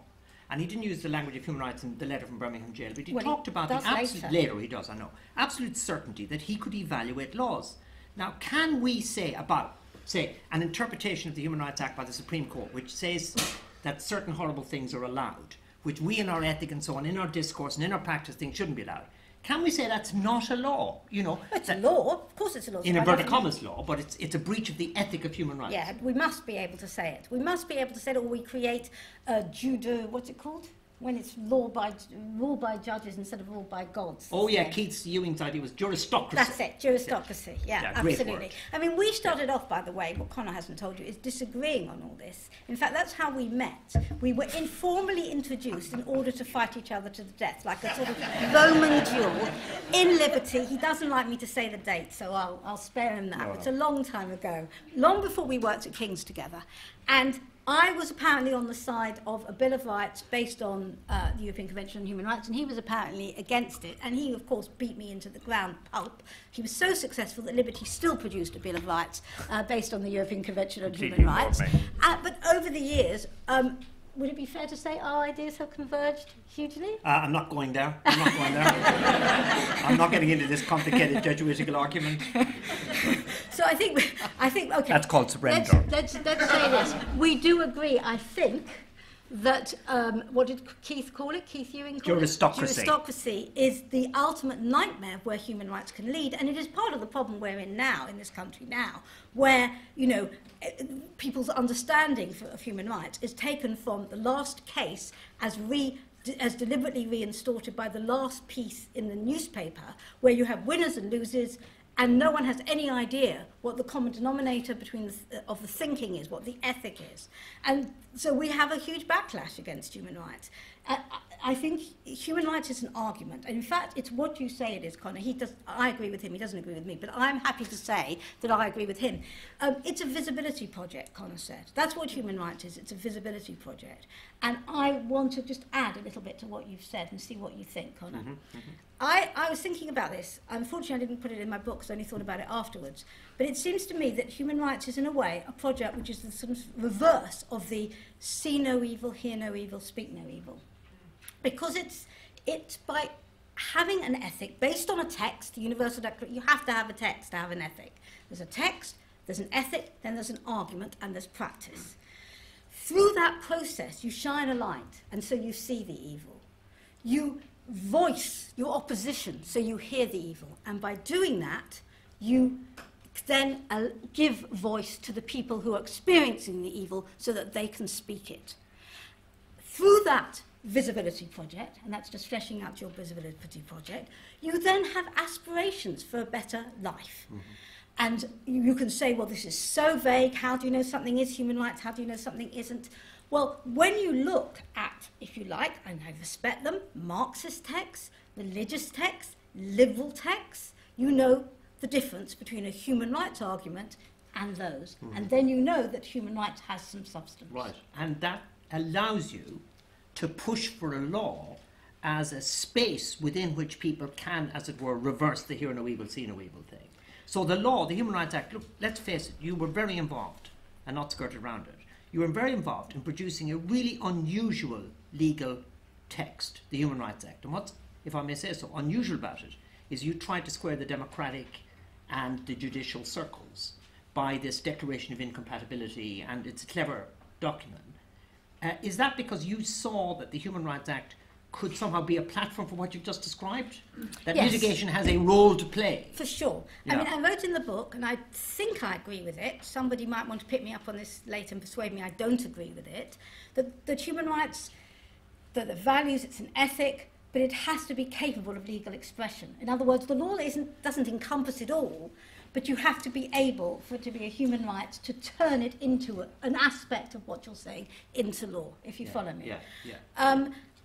And he didn't use the language of human rights in the letter from Birmingham jail, but he talked about the absolute, later he does, I know, absolute certainty that he could evaluate laws. Now, can we say about, say, an interpretation of the Human Rights Act by the Supreme Court, which says that certain horrible things are allowed, which we in our ethic and so on, in our discourse and in our practice think shouldn't be allowed, can we say that's not a law? You know, it's a law. Of course, it's a law. In inverted commas, law, but it's a breach of the ethic of human rights. Yeah, we must be able to say it. We must be able to say it, or we create a what's it called? When it's ruled by judges instead of ruled by gods. Oh yeah, Keith Ewing's idea was juristocracy. That's it, juristocracy. Yeah, absolutely. I mean, we started off, by the way, what Conor hasn't told you, is disagreeing on all this. In fact, that's how we met. We were informally introduced in order to fight each other to the death, like a sort of Roman duel in Liberty. He doesn't like me to say the date, so I'll spare him that. It's a long time ago, long before we worked at King's together. And I was apparently on the side of a Bill of Rights based on the European Convention on Human Rights, and he was apparently against it. And he, of course, beat me into the ground pulp. He was so successful that Liberty still produced a Bill of Rights based on the European Convention on Human Rights. But over the years, would it be fair to say our ideas have converged hugely? I'm not going there. I'm not getting into this complicated Jesuitical argument. So I think, okay. That's called surrender. Let's say this. We do agree, I think, that, what did Keith call it? Keith Ewing call Juristocracy. it? Juristocracy is the ultimate nightmare of where human rights can lead, and it is part of the problem we're in now, in this country now, where, you know, people's understanding of human rights is taken from the last case as deliberately reinstated by the last piece in the newspaper, where you have winners and losers, and no one has any idea what the common denominator between of the thinking is, what the ethic is. And so we have a huge backlash against human rights. I think human rights is an argument. And in fact, it's what you say it is, Conor. I agree with him, he doesn't agree with me, but I'm happy to say that I agree with him. It's a visibility project, Conor said. That's what human rights is, it's a visibility project. And I want to just add a little bit to what you've said and see what you think, Conor. I was thinking about this. Unfortunately, I didn't put it in my books, I only thought about it afterwards. But it seems to me that human rights is, in a way, a project which is the sort of reverse of the see no evil, hear no evil, speak no evil. Because it's by having an ethic based on a text, the Universal Declaration, you have to have a text to have an ethic. There's a text, there's an ethic, then there's an argument, and there's practice. Through that process, you shine a light, and so you see the evil. You voice your opposition, so you hear the evil. And by doing that, you then give voice to the people who are experiencing the evil so that they can speak it. Through that visibility project, and that's just fleshing out your visibility project, you then have aspirations for a better life. And you can say, well, this is so vague, how do you know something is human rights, how do you know something isn't? Well, when you look at, if you like, and I respect them, Marxist texts, religious texts, liberal texts, you know the difference between a human rights argument and those. And then you know that human rights has some substance. Right. And that allows you to push for a law as a space within which people can, as it were, reverse the hear no evil, see no evil thing. So the law, the Human Rights Act, look, let's face it, you were very involved, and not skirted around it. You were very involved in producing a really unusual legal text, the Human Rights Act. And what's, if I may say so, unusual about it is you tried to square the democratic and the judicial circles by this Declaration of Incompatibility, and it's a clever document. Is that because you saw that the Human Rights Act could somehow be a platform for what you've just described? That yes. litigation has a role to play? For sure. Yeah. I mean, I wrote in the book, and I think I agree with it. Somebody might want to pick me up on this later and persuade me I don't agree with it. That human rights, that the values, it's an ethic, but it has to be capable of legal expression. In other words, the law doesn't encompass it all, but you have to be able, for it to be a human right, to turn it into an aspect of what you're saying into law, if you follow me.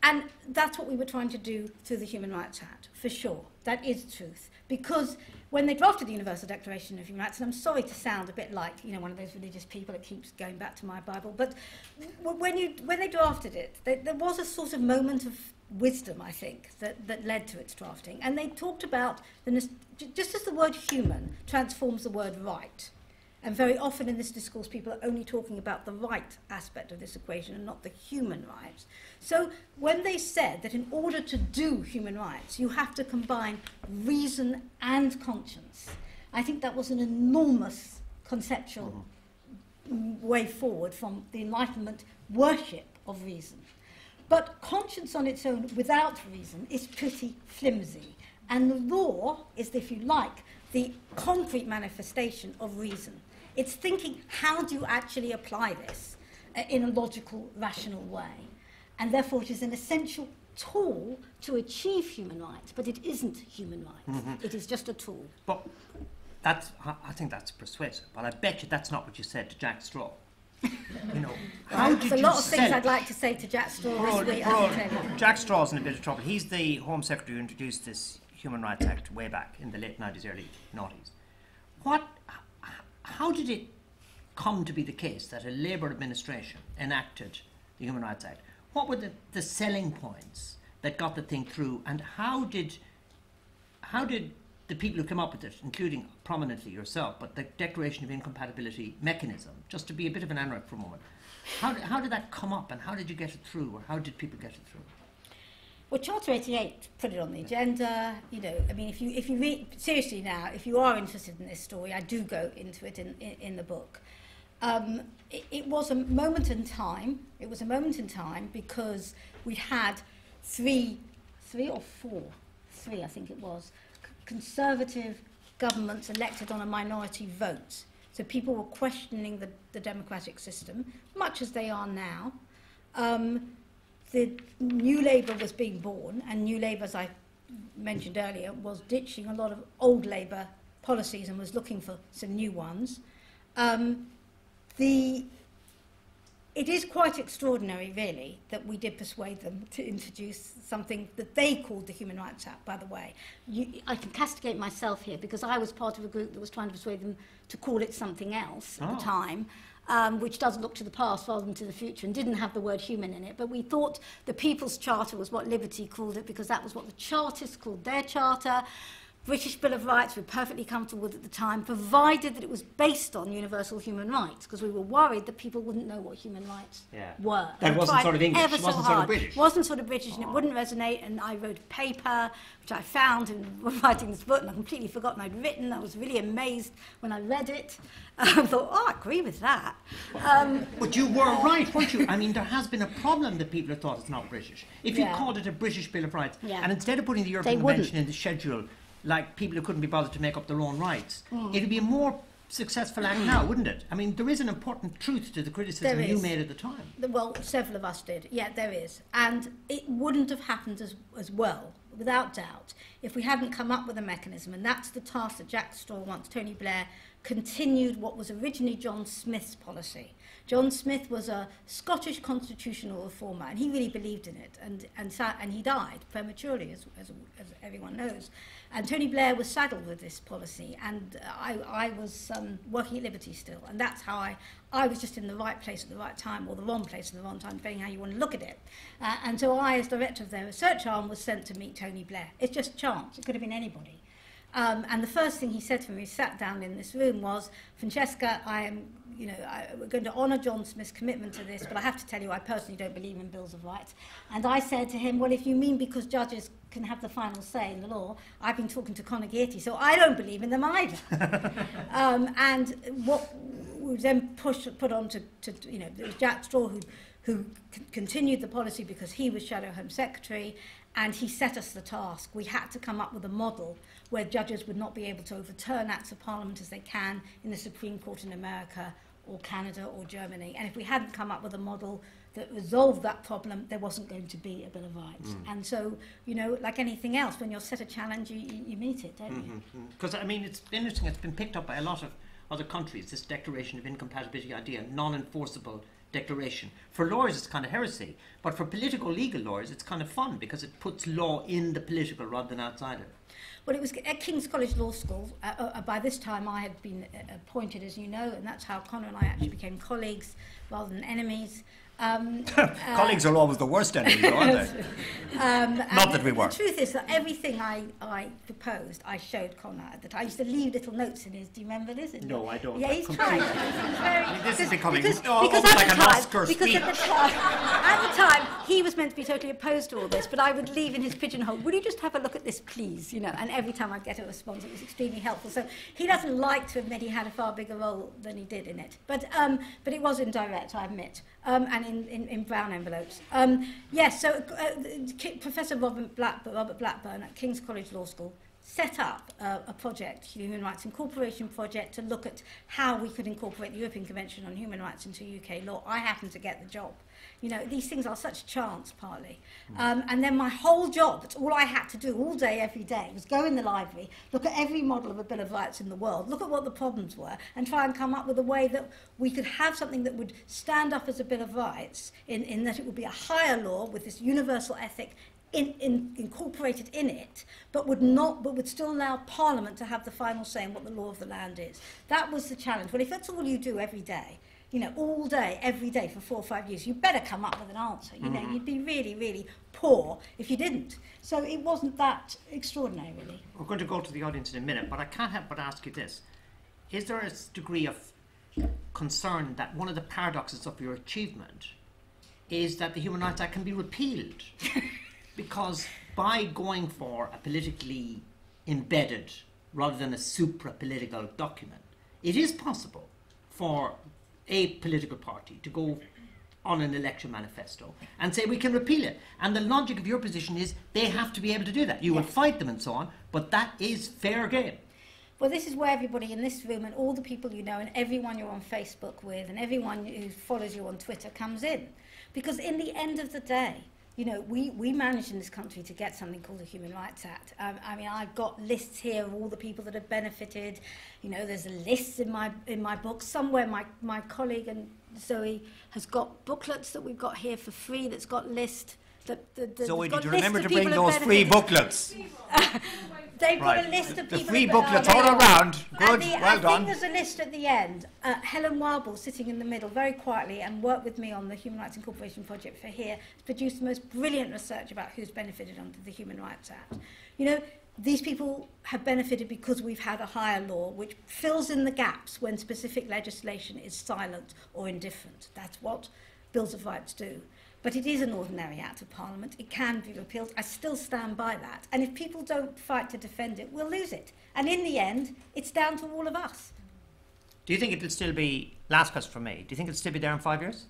And that's what we were trying to do through the Human Rights Act, for sure. That is truth. Because when they drafted the Universal Declaration of Human Rights, and I'm sorry to sound a bit like, one of those religious people that keeps going back to my Bible, but when they drafted it, there was a sort of moment of wisdom, I think, that led to its drafting. And they talked about, just as the word human transforms the word right, and very often in this discourse people are only talking about the right aspect of this equation and not the human rights. So when they said that in order to do human rights, you have to combine reason and conscience, I think that was an enormous conceptual way forward from the Enlightenment worship of reason. But conscience on its own without reason is pretty flimsy. And the law is, if you like, the concrete manifestation of reason. It's thinking, how do you actually apply this in a logical, rational way? And therefore it is an essential tool to achieve human rights, but it isn't human rights. It is just a tool. But I think that's persuasive, but I bet you that's not what you said to Jack Straw. How did There's a lot of things I'd like to say to Jack Straw this week. Jack Straw's in a bit of trouble. He's the Home Secretary who introduced this Human Rights Act way back in the late 90s, early 90s. How did it come to be the case that a Labour administration enacted the Human Rights Act? What were the selling points that got the thing through, and how did the people who came up with it, including prominently yourself, but the Declaration of Incompatibility mechanism, just to be a bit of an anorak for a moment, how did that come up, and how did you get it through, or how did people get it through? Well, Charter 88 put it on the agenda. I mean, if you read seriously now, if you are interested in this story, I do go into it in the book. It was a moment in time. It was a moment in time because we had three, I think it was, conservative governments elected on a minority vote. So people were questioning the democratic system, much as they are now. The New Labour was being born, and New Labour, as I mentioned earlier, was ditching a lot of old Labour policies and was looking for some new ones. It is quite extraordinary, really, that we did persuade them to introduce something that they called the Human Rights Act, by the way. I can castigate myself here, because I was part of a group that was trying to persuade them to call it something else at the time, which does look to the past rather than to the future, and didn't have the word human in it. But we thought the People's Charter was what Liberty called it, because that was what the Chartists called their charter. British Bill of Rights we're perfectly comfortable with at the time, provided that it was based on universal human rights, because we were worried that people wouldn't know what human rights were. That wasn't sort of English, it wasn't sort of British. It wasn't sort of British, and it wouldn't resonate, and I wrote a paper, which I found in writing this book, and I completely forgotten I'd written. I was really amazed when I read it. I thought, I agree with that. But you were right, weren't you? I mean, there has been a problem that people have thought it's not British. If you called it a British Bill of Rights, and instead of putting the European Convention in the schedule, like people who couldn't be bothered to make up their own rights, it would be a more successful act now, wouldn't it? I mean, there is an important truth to the criticism you made at the time. Well, several of us did. Yeah, there is. And it wouldn't have happened as well, without doubt, if we hadn't come up with a mechanism. And that's the task that Jack Straw wants Tony Blair continued what was originally John Smith's policy. John Smith was a Scottish constitutional reformer, and he really believed in it, and he died prematurely, as everyone knows. And Tony Blair was saddled with this policy, and I was working at Liberties still, and that's how I was just in the right place at the right time, or the wrong place at the wrong time, depending how you want to look at it. And so I, as director of their research arm, was sent to meet Tony Blair. It's just chance. It could have been anybody. And the first thing he said to me, he sat down in this room, was, Francesca, we're going to honour John Smith's commitment to this, but I have to tell you, I personally don't believe in bills of rights. And I said to him, well, if you mean because judges can have the final say in the law, I've been talking to Conor Gearty, so I don't believe in them either. And what was then put on to it was Jack Straw who continued the policy because he was Shadow Home Secretary, and he set us the task. We had to come up with a model where judges would not be able to overturn acts of parliament as they can in the Supreme Court in America or Canada or Germany. And if we hadn't come up with a model that resolved that problem, there wasn't going to be a Bill of Rights. And so, like anything else, when you're set a challenge, you meet it, don't you? Because, it's interesting, it's been picked up by a lot of other countries, this declaration of incompatibility idea, non-enforceable declaration. For lawyers, it's kind of heresy, but for political legal lawyers, it's kind of fun because it puts law in the political rather than outside it. Well, it was at King's College Law School. By this time, I had been appointed, as you know, and that's how Conor and I actually became colleagues rather than enemies. Colleagues are always the worst enemies, aren't they? Not that we were. The truth is that everything I proposed, I showed Conor at the time. I used to leave little notes in his. Do you remember this? No, I don't. Yeah, he's tried. This is becoming because like an Oscar speech. At the time, he was meant to be totally opposed to all this, but I would leave in his pigeonhole, would you just have a look at this, please? And every time I'd get a response, it was extremely helpful. So he doesn't like to admit he had a far bigger role than he did in it. But it was indirect, I admit. And in brown envelopes. Yes, so Professor Robert Blackburn at King's College Law School set up a project, Human Rights Incorporation project, to look at how we could incorporate the European Convention on Human Rights into UK law. I happened to get the job. These things are such chance, partly. And then my whole job, that's all I had to do all day, every day, was go in the library, look at every model of a Bill of Rights in the world, look at what the problems were, and try and come up with a way that we could have something that would stand up as a Bill of Rights, in that it would be a higher law with this universal ethic incorporated in it, but would still allow Parliament to have the final say in what the law of the land is. That was the challenge. Well, if that's all you do every day, all day, every day for 4 or 5 years, you better come up with an answer. You'd be really, really poor if you didn't. So it wasn't that extraordinary, really. We're going to go to the audience in a minute, but I can't help but ask you this. Is there a degree of concern that one of the paradoxes of your achievement is that the Human Rights Act can be repealed? Because by going for a politically embedded rather than a supra-political document, it is possible for a political party to go on an election manifesto and say we can repeal it. And the logic of your position is they have to be able to do that. You will fight them and so on, but that is fair game. Well, this is where everybody in this room and all the people you know and everyone you're on Facebook with and everyone who follows you on Twitter comes in. Because in the end of the day, we managed in this country to get something called the Human Rights Act. I've got lists here of all the people that have benefited. There's a list in my book. Somewhere my colleague and Zoe has got booklets that we've got here for free that's got lists. Zoe, did you remember to bring those free booklets? They've got a list of people. The free booklets all around. Good, well done. I think there's a list at the end. Helen Warble, sitting in the middle, very quietly, and worked with me on the Human Rights Incorporation project for here, has produced the most brilliant research about who's benefited under the Human Rights Act. These people have benefited because we've had a higher law which fills in the gaps when specific legislation is silent or indifferent. That's what Bills of Rights do. But it is an ordinary act of Parliament. It can be repealed. I still stand by that. And if people don't fight to defend it, we'll lose it. And in the end, it's down to all of us. Do you think it'll still be, last question from me, do you think it'll still be there in 5 years?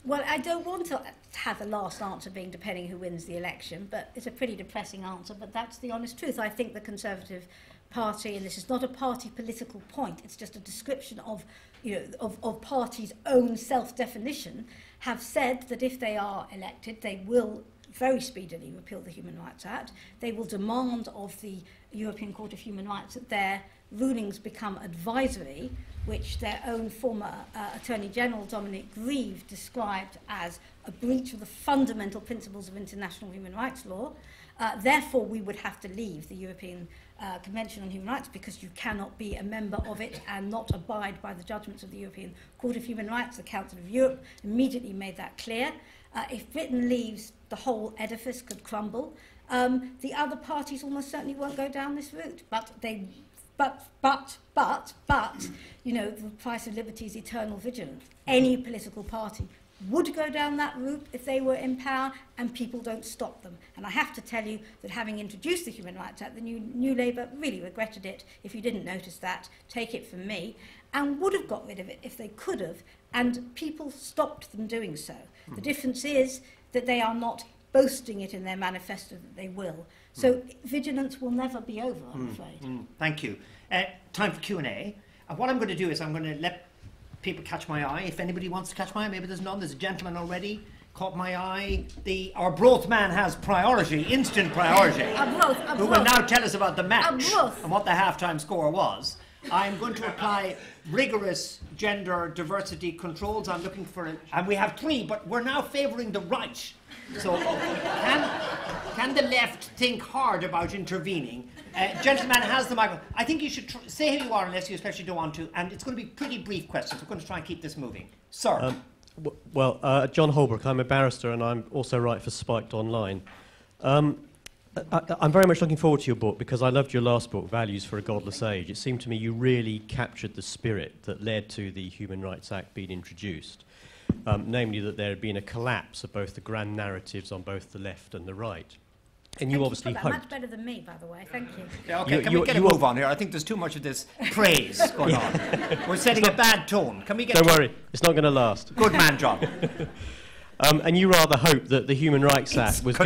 Well, I don't want to have the last answer being depending who wins the election, but it's a pretty depressing answer, but that's the honest truth. I think the Conservative Party, and this is not a party political point, it's just a description of parties' own self-definition, have said that if they are elected, they will very speedily repeal the Human Rights Act. They will demand of the European Court of Human Rights that their rulings become advisory, which their own former Attorney General Dominic Grieve described as a breach of the fundamental principles of international human rights law. Therefore, we would have to leave the European Convention on Human Rights because you cannot be a member of it and not abide by the judgments of the European Court of Human Rights. The Council of Europe immediately made that clear. If Britain leaves, the whole edifice could crumble. The other parties almost certainly won't go down this route, but you know, the price of liberty is eternal vigilance. Any political party would go down that route if they were in power, and people don't stop them. And I have to tell you that having introduced the Human Rights Act, the New Labour really regretted it. If you didn't notice that, take it from me, and would have got rid of it if they could have, and people stopped them doing so. The difference is that they are not boasting it in their manifesto that they will. So vigilance will never be over, I'm afraid. Thank you. Time for Q&A. What I'm going to do is I'm going to let people catch my eye. If anybody wants to catch my eye, maybe there's none. There's a gentleman already caught my eye. Our broth man has priority, instant priority, who will now tell us about the match and what the halftime score was. I'm going to apply rigorous gender diversity controls. I'm looking for and we have 3, but we're now favouring the right. So can the left think hard about intervening? Gentleman has the microphone. I think you should say who you are unless you especially don't want to, and it's going to be pretty brief questions. We're going to try and keep this moving. Sir. John Holbrook, I'm a barrister and I'm also write for Spiked Online. I'm very much looking forward to your book because I loved your last book, Values for a Godless Age. It seemed to me you really captured the spirit that led to the Human Rights Act being introduced, namely that there had been a collapse of both the grand narratives on both the left and the right. And you obviously hoped. Much better than me, by the way. Thank you. Yeah, okay, can we get a move on here? I think there's too much of this praise going on. We're setting a bad tone. Can we get? Don't worry, it's not going to last. Good man, John. And you rather hoped that the Human Rights Act was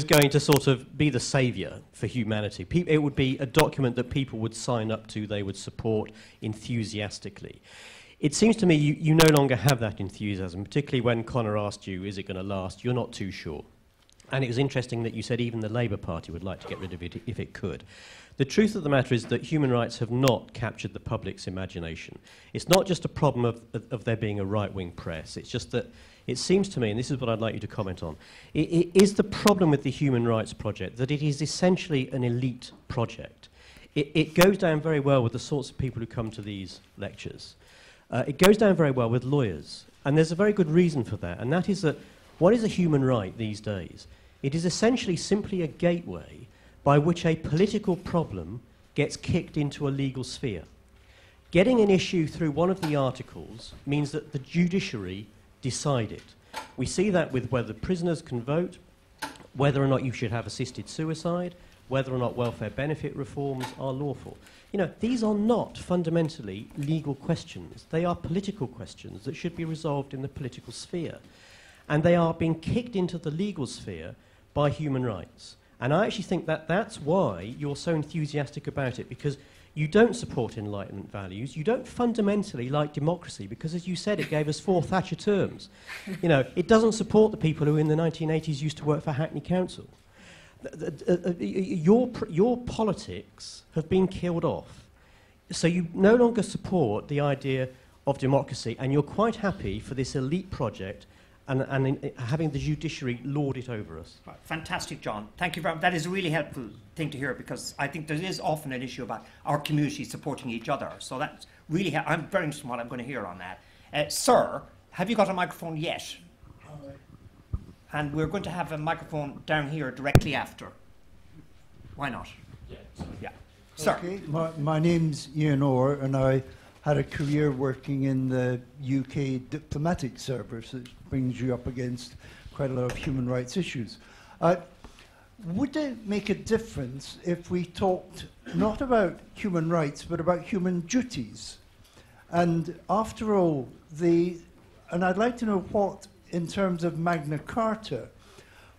going to sort of be the saviour for humanity. It would be a document that people would sign up to, they would support enthusiastically. It seems to me you no longer have that enthusiasm, particularly when Conor asked you, is it going to last? You're not too sure. And it was interesting that you said even the Labour Party would like to get rid of it if it could. The truth of the matter is that human rights have not captured the public's imagination. It's not just a problem of there being a right-wing press. It's just that it seems to me, and this is what I'd like you to comment on, it is the problem with the Human Rights Project that it is essentially an elite project. It goes down very well with the sorts of people who come to these lectures. It goes down very well with lawyers. And there's a very good reason for that, and that is that what is a human right these days? It is essentially simply a gateway by which a political problem gets kicked into a legal sphere. Getting an issue through one of the articles means that the judiciary decide it. We see that with whether prisoners can vote, whether or not you should have assisted suicide, whether or not welfare benefit reforms are lawful. You know, these are not fundamentally legal questions. They are political questions that should be resolved in the political sphere. And they are being kicked into the legal sphere by human rights. And I actually think that that's why you're so enthusiastic about it, because you don't support Enlightenment values. You don't fundamentally like democracy, because, as you said, it gave us 4 Thatcher terms. You know, it doesn't support the people who in the 1980s used to work for Hackney Council. Your politics have been killed off. So you no longer support the idea of democracy, and you're quite happy for this elite project and having the judiciary lord it over us. Right. Fantastic, John. Thank you very much. That is a really helpful thing to hear, because I think there is often an issue about our community supporting each other. So that's really, I'm very interested in what I'm going to hear on that. Sir, have you got a microphone yet? And we're going to have a microphone down here directly after. Why not? Yeah. Sir. Okay. My name's Ian Orr, and I had a career working in the UK diplomatic service, which brings you up against quite a lot of human rights issues. Would it make a difference if we talked not about human rights, but about human duties? And after all, and I'd like to know what, in terms of Magna Carta,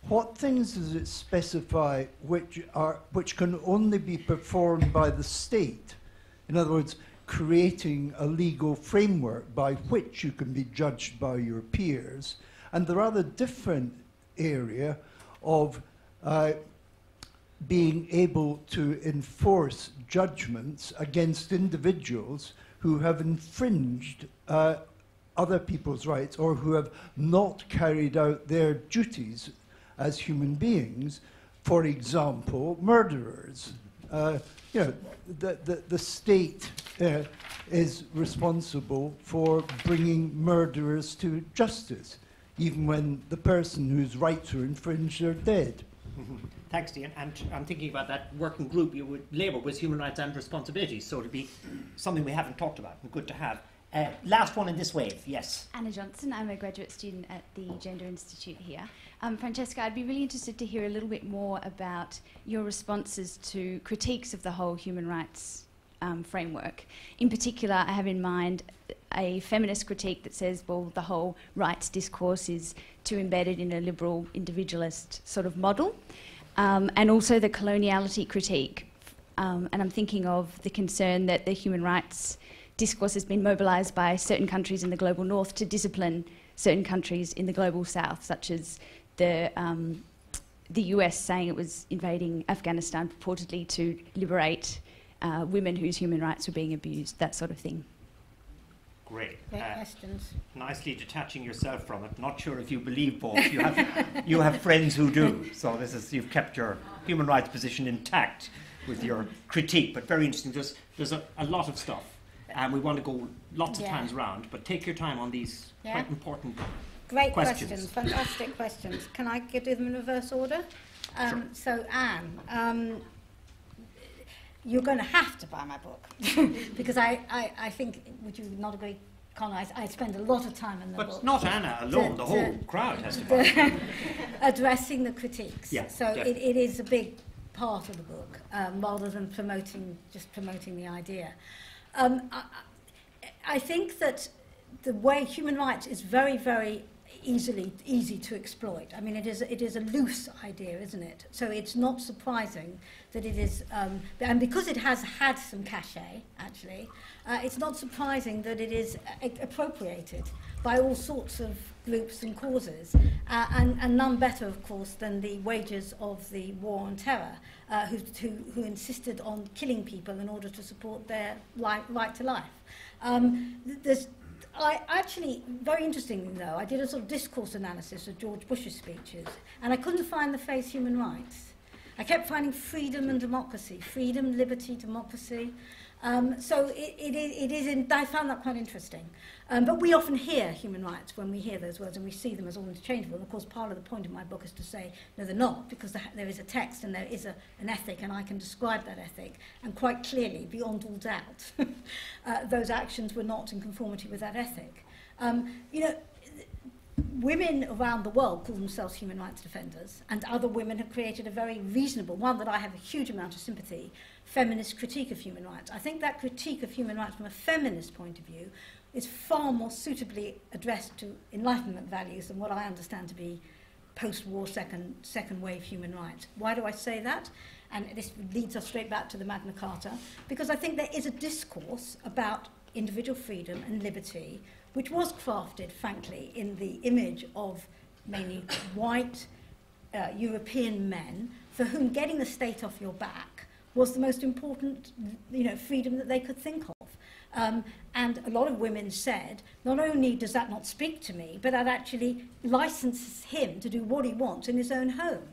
what things does it specify which can only be performed by the state? In other words, creating a legal framework by which you can be judged by your peers, and the rather different area of being able to enforce judgments against individuals who have infringed other people's rights or who have not carried out their duties as human beings. For example, murderers. You know, the state is responsible for bringing murderers to justice, even when the person whose rights are infringed are dead. Thanks, Ian. And I'm thinking about that working group you would label with human rights and responsibilities, so it'd be something we haven't talked about and good to have. Last one in this wave, yes. Anna Johnson, I'm a graduate student at the Gender Institute here. Francesca, I'd be really interested to hear a little bit more about your responses to critiques of the whole human rights framework. In particular, I have in mind a feminist critique that says, well, the whole rights discourse is too embedded in a liberal individualist sort of model, and also the coloniality critique. And I'm thinking of the concern that the human rights discourse has been mobilised by certain countries in the global north to discipline certain countries in the global south, such as the US saying it was invading Afghanistan purportedly to liberate women whose human rights were being abused, that sort of thing. Great. Great questions. Nicely detaching yourself from it. Not sure if you believe both. You have friends who do. So this is, you've kept your human rights position intact with your critique, but very interesting. There's a lot of stuff, and we want to go lots of times round, but take your time on these quite important Great questions. Fantastic questions. Can I do them in reverse order? Sure. So, Anne, you're going to have to buy my book because I think, would you not agree, Conor, I spend a lot of time in the book. But not Anna alone, the whole crowd has to buy it. Addressing the critiques. Yeah, so it is a big part of the book, rather than just promoting the idea. I think that the way human rights is very, very easy to exploit. I mean, it is a loose idea, isn't it? So it's not surprising that it is, and because it has had some cachet, actually, it's not surprising that it is appropriated by all sorts of groups and causes, and none better, of course, than the wagers of the war on terror, who insisted on killing people in order to support their right to life. Actually, very interestingly though, I did a sort of discourse analysis of George Bush's speeches, and I couldn't find the phrase human rights. I kept finding freedom and democracy, freedom, liberty, democracy. So I found that quite interesting. But we often hear human rights when we hear those words, and we see them as all interchangeable. And of course, part of the point of my book is to say, no, they're not, because there is a text and there is an ethic, and I can describe that ethic. And quite clearly, beyond all doubt, those actions were not in conformity with that ethic. You know, women around the world call themselves human rights defenders, and other women have created a very reasonable, one that I have a huge amount of sympathy, feminist critique of human rights. I think that critique of human rights from a feminist point of view is far more suitably addressed to Enlightenment values than what I understand to be post-war second wave human rights. Why do I say that? And this leads us straight back to the Magna Carta, because I think there is a discourse about individual freedom and liberty which was crafted, frankly, in the image of mainly white European men for whom getting the state off your back was the most important, freedom that they could think of. And a lot of women said, not only does that not speak to me, but that actually licenses him to do what he wants in his own home.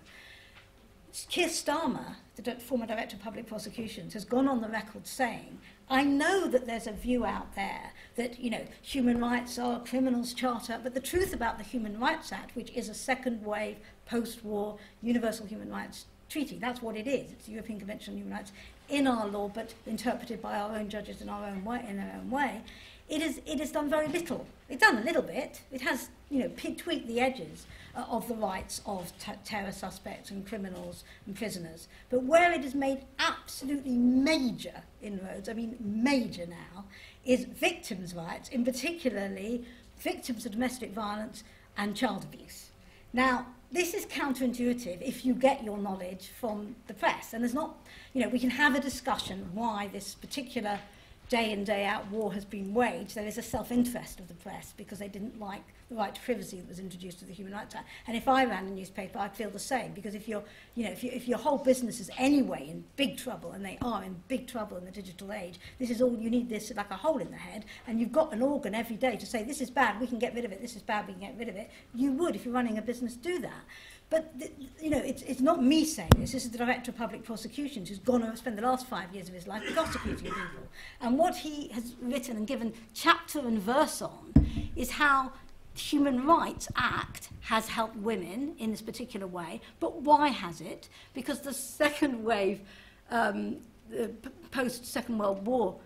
Keir Starmer, the former Director of Public Prosecutions, has gone on the record saying, I know that there's a view out there that, human rights are a criminals charter, but the truth about the Human Rights Act, which is a second wave, post-war, universal human rights treaty, that's what it is. It's the European Convention on Human Rights in our law, but interpreted by our own judges in our own way. It has done very little. It's done a little bit. It has, tweaked the edges of the rights of terror suspects and criminals and prisoners. But where it has made absolutely major inroads, major now, is victims' rights, in particularly victims of domestic violence and child abuse. Now, this is counterintuitive if you get your knowledge from the press. And there's not, we can have a discussion why this particular day in, day out war has been waged, there is a self-interest of the press because they didn't like the right to privacy that was introduced to the Human Rights Act. And if I ran a newspaper, I'd feel the same, because if if your whole business is anyway in big trouble, and they are in big trouble in the digital age, this is all you need, this like a hole in the head, and you've got an organ every day to say this is bad, we can get rid of it, this is bad, we can get rid of it. You would, if you're running a business, do that. But it's not me saying this. This is the Director of Public Prosecutions who's gone to spend the last 5 years of his life prosecuting people. And what he has written and given chapter and verse on is how the Human Rights Act has helped women in this particular way. But why has it? Because the second wave, the post-Second World War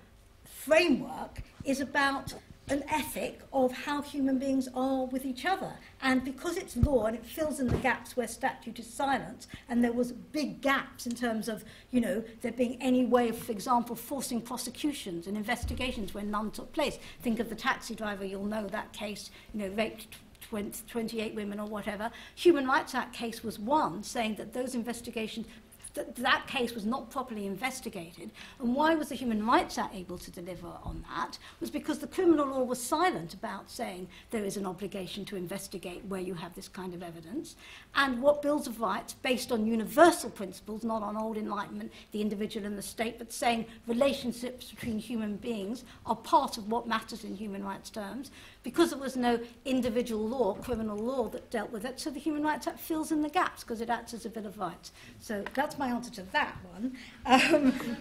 framework is about an ethic of how human beings are with each other. And because it's law and it fills in the gaps where statute is silent, and there was big gaps in terms of, there being any way of, for example, forcing prosecutions and investigations when none took place. Think of the taxi driver, you'll know that case, raped 28 women or whatever. Human Rights Act case was one, saying that those investigations, that case was not properly investigated. And why was the Human Rights Act able to deliver on that? Was because the criminal law was silent about saying there is an obligation to investigate where you have this kind of evidence. And what Bills of Rights, based on universal principles, not on old Enlightenment, the individual and the state, but saying relationships between human beings are part of what matters in human rights terms, because there was no individual law, criminal law, that dealt with it, so the Human Rights Act fills in the gaps because it acts as a Bill of Rights. So that's my answer to that one.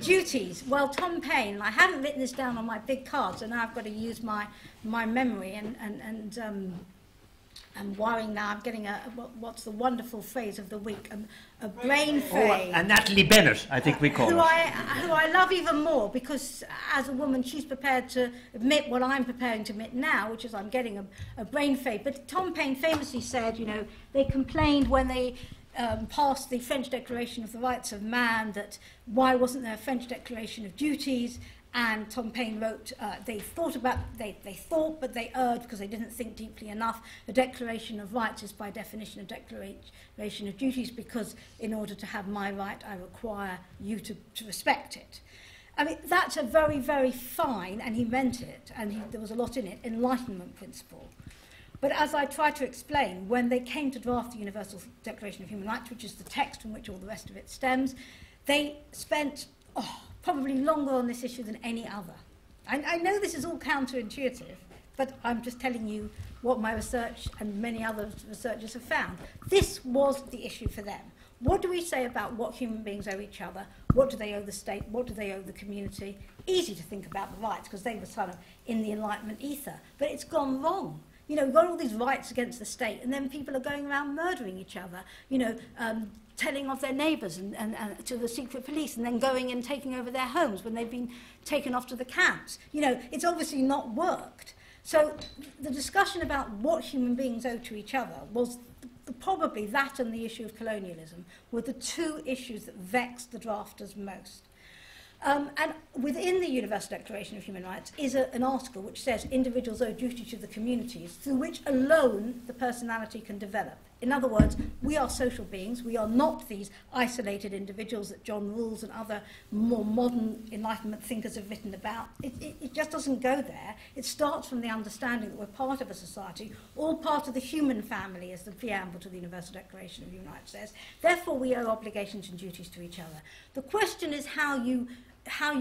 Duties. Well, Tom Paine, I haven't written this down on my big card, so now I've got to use my memory, and I'm worrying now. I'm getting what's the wonderful phrase of the week? A brain phase. And Natalie Bennett, I think we call who her. Who I love even more, because as a woman, she's prepared to admit what I'm preparing to admit now, which is I'm getting a brain fade. But Tom Paine famously said, they complained when they passed the French Declaration of the Rights of Man that why wasn't there a French Declaration of Duties? And Tom Paine wrote, they thought, but they erred because they didn't think deeply enough. A Declaration of Rights is by definition a Declaration of Duties, because in order to have my right, I require you to respect it. I mean, that's a very, very fine, and he meant it, and there was a lot in it, Enlightenment principle. But as I tried to explain, when they came to draft the Universal Declaration of Human Rights, which is the text from which all the rest of it stems, they spent probably longer on this issue than any other. I know this is all counterintuitive, but I'm just telling you what my research and many other researchers have found. This was the issue for them. What do we say about what human beings owe each other? What do they owe the state? What do they owe the community? Easy to think about the rights, because they were sort of in the Enlightenment ether. But it's gone wrong. We've got all these rights against the state, and then people are going around murdering each other, telling of their neighbours and to the secret police, and then going and taking over their homes when they've been taken off to the camps. It's obviously not worked. So the discussion about what human beings owe to each other was probably that, and the issue of colonialism were the two issues that vexed the drafters most. And within the Universal Declaration of Human Rights is an article which says individuals owe duty to the communities through which alone the personality can develop. In other words, we are social beings. We are not these isolated individuals that John Rawls and other more modern Enlightenment thinkers have written about. It just doesn't go there. It starts from the understanding that we're part of a society, all part of the human family, as the preamble to the Universal Declaration of Human Rights says. Therefore, we owe obligations and duties to each other. The question is how you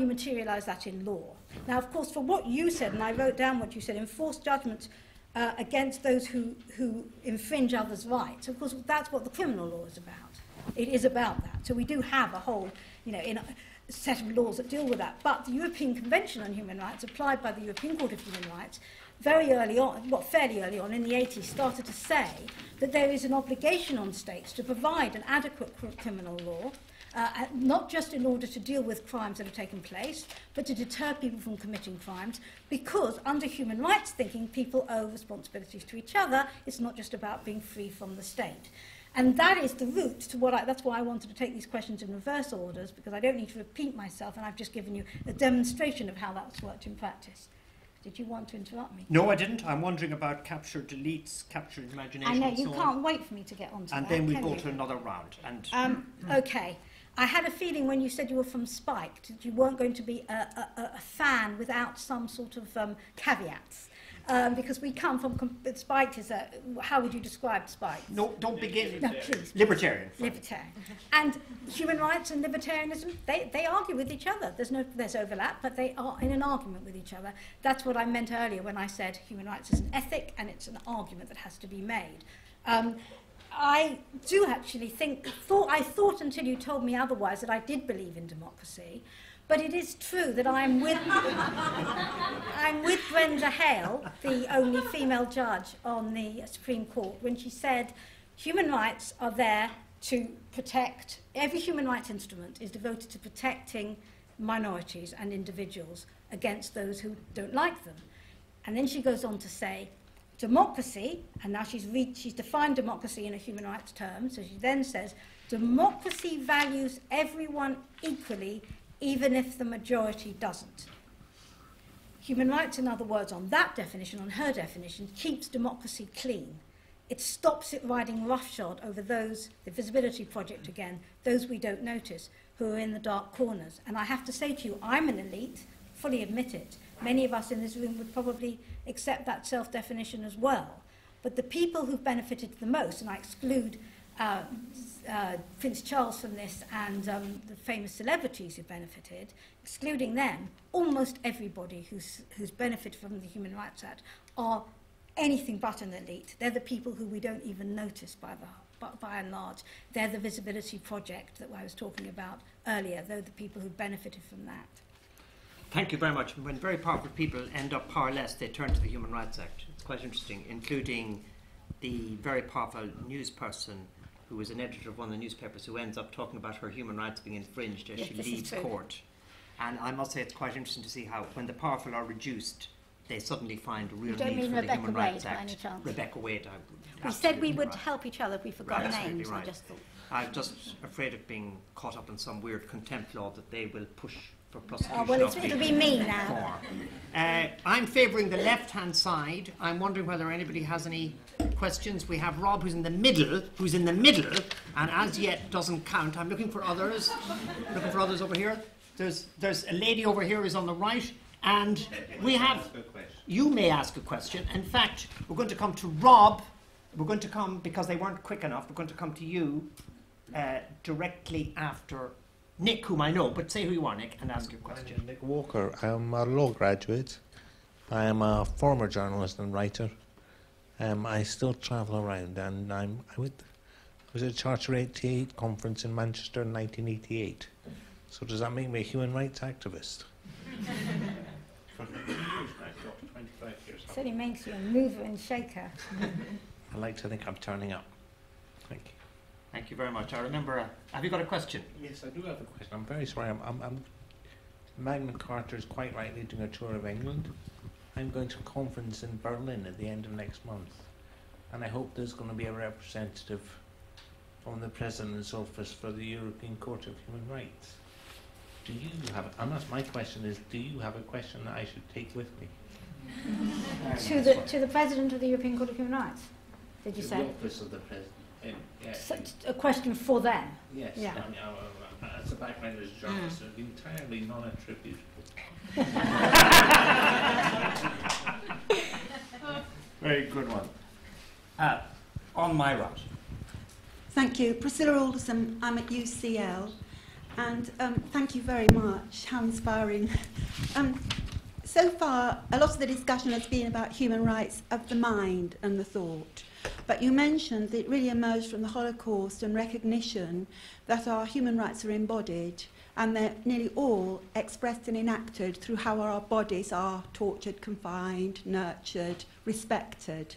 materialise that in law. Now, of course, for what you said, and I wrote down what you said, enforce judgment against those who infringe others' rights. Of course, that's what the criminal law is about. It is about that. So we do have a whole, set of laws that deal with that. But the European Convention on Human Rights, applied by the European Court of Human Rights, fairly early on, in the 80s, started to say that there is an obligation on states to provide an adequate criminal law, not just in order to deal with crimes that have taken place, but to deter people from committing crimes, because under human rights thinking, people owe responsibilities to each other. It's not just about being free from the state. And that is the route to that's why I wanted to take these questions in reverse orders, because I don't need to repeat myself, and I've just given you a demonstration of how that's worked in practice. Did you want to interrupt me? No, I didn't. I'm wondering about capture deletes, capture imagination. I know, you can't wait for me to get on to that. And then we go to another round. Okay. I had a feeling when you said you were from Spike that you weren't going to be a fan without some sort of caveats. Because we come from, Spike is a, how would you describe Spike? No, don't begin. No, please. Libertarian. Libertarian. And human rights and libertarianism, they argue with each other. There's overlap, but they are in an argument with each other. That's what I meant earlier when I said human rights is an ethic and it's an argument that has to be made. I do actually I thought until you told me otherwise that I did believe in democracy, but it is true that I'm with Brenda Hale, the only female judge on the Supreme Court, when she said human rights are there to protect, every human rights instrument is devoted to protecting minorities and individuals against those who don't like them. And then she goes on to say, democracy, and now she's defined democracy in a human rights term, so she then says, democracy values everyone equally, even if the majority doesn't. Human rights, in other words, on that definition, on her definition, keeps democracy clean. It stops it riding roughshod over those, the Visibility Project again, those we don't notice, who are in the dark corners. And I have to say to you, I'm an elite, fully admit it. Many of us in this room would probably accept that self-definition as well. But the people who've benefited the most, and I exclude Prince Charles from this and the famous celebrities who benefited, excluding them, almost everybody who's benefited from the Human Rights Act are anything but an elite. They're the people who we don't even notice by and large. They're the Visibility Project that I was talking about earlier. They're the people who benefited from that. Thank you very much. When very powerful people end up powerless, they turn to the Human Rights Act. It's quite interesting, including the very powerful news person who was an editor of one of the newspapers who ends up talking about her human rights being infringed as she leaves court. And I must say it's quite interesting to see how when the powerful are reduced, they suddenly find a real need for the Human Rights Act. Rebecca Wade. We said we would help each other if we forgot names. Right. I just thought. I'm just afraid of being caught up in some weird contempt law that they will push for prosecution. Oh, well, it'll be me now. I'm favouring the left-hand side. I'm wondering whether anybody has any questions. We have Rob, who's in the middle, and as yet doesn't count. I'm looking for others. Looking for others over here. There's a lady over here who's on the right, and we have. You may ask a question. In fact, we're going to come to Rob. We're going to come because they weren't quick enough. We're going to come to you directly after Nick, whom I know, but say who you are, Nick, and ask your question. My name is Nick Walker. I'm a law graduate. I am a former journalist and writer. I still travel around, and I was at Charter 88 conference in Manchester in 1988. So does that make me a human rights activist? Certainly makes you a mover and shaker. I like to think I'm turning up. Thank you. Thank you very much. I remember. Have you got a question? Yes, I do have a question. I'm very sorry. Magna Carta is quite rightly doing a tour of England. I'm going to a conference in Berlin at the end of next month, and I hope there's going to be a representative from the President's office for the European Court of Human Rights. Do you have? My question is: do you have a question that I should take with me? To the President of the European Court of Human Rights? Did you say? The office of the President. A question for them? Yes. Yeah. As a background as a journalist, it's entirely non-attributable. Very good one. On my right. Thank you. Priscilla Alderson, I'm at UCL, and thank you very much. How inspiring. So far, a lot of the discussion has been about human rights of the mind and the thought. But you mentioned that it really emerged from the Holocaust and recognition that our human rights are embodied, and they're nearly all expressed and enacted through how our bodies are tortured, confined, nurtured, respected.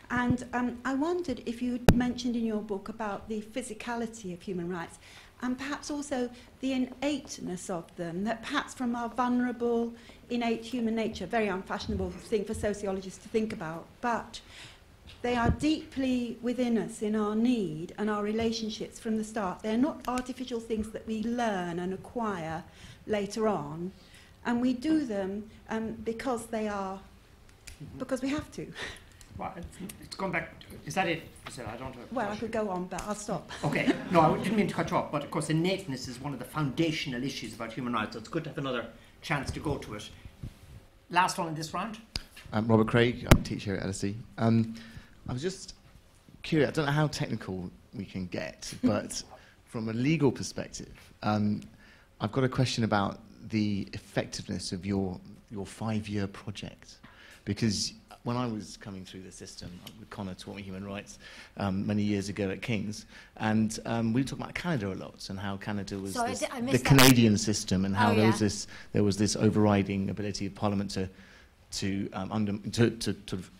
And I wondered if you mentioned in your book about the physicality of human rights, and perhaps also the innateness of them, that perhaps from our vulnerable, innate human nature, very unfashionable thing for sociologists to think about, but they are deeply within us in our need and our relationships from the start. They're not artificial things that we learn and acquire later on, and we do them because they are, because we have to. Well, it's gone back. Is that it? I don't know. Well, I could go on, but I'll stop. Okay. No, I didn't mean to cut you off, but of course, innateness is one of the foundational issues about human rights, so it's good to have another chance to go to it. Last one in this round. I'm Robert Craig. I'm a teacher here at LSE. I was just curious. I don't know how technical we can get, but from a legal perspective, I've got a question about the effectiveness of your 5-year project, because when I was coming through the system, Conor taught me human rights many years ago at King's, and we talked about Canada a lot, and how Canada was the Canadian system, and how there was this overriding ability of Parliament to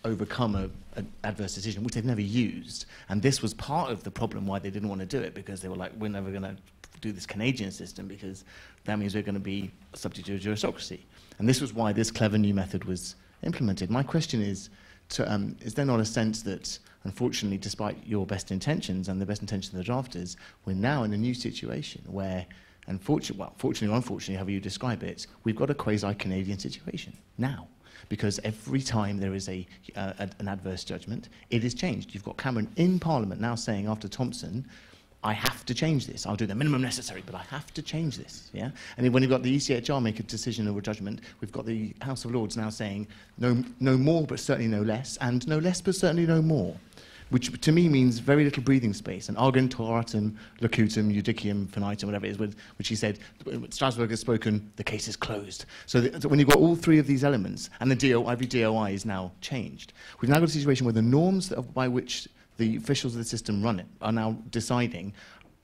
overcome an adverse decision, which they've never used. And this was part of the problem why they didn't want to do it, because they were like, we're never going to do this Canadian system, because that means we're going to be subject to a juristocracy. And this was why this clever new method was implemented. My question is there not a sense that, unfortunately, despite your best intentions and the best intentions of the drafters, we're now in a new situation where, fortunately or unfortunately, however you describe it, we've got a quasi-Canadian situation now. Because every time there is an adverse judgment, it is changed. You've got Cameron in Parliament now saying, after Thompson, I have to change this. I'll do the minimum necessary, but I have to change this. Yeah. And when you've got the ECHR make a decision or a judgment, we've got the House of Lords now saying no more, but certainly no less, and no less, but certainly no more, which to me means very little breathing space. And argumentum, locutum, judicium, finitum, whatever it is, which he said, Strasbourg has spoken, the case is closed. So when you've got all three of these elements, and every DOI is now changed, we've now got a situation where the norms by which the officials of the system run it are now deciding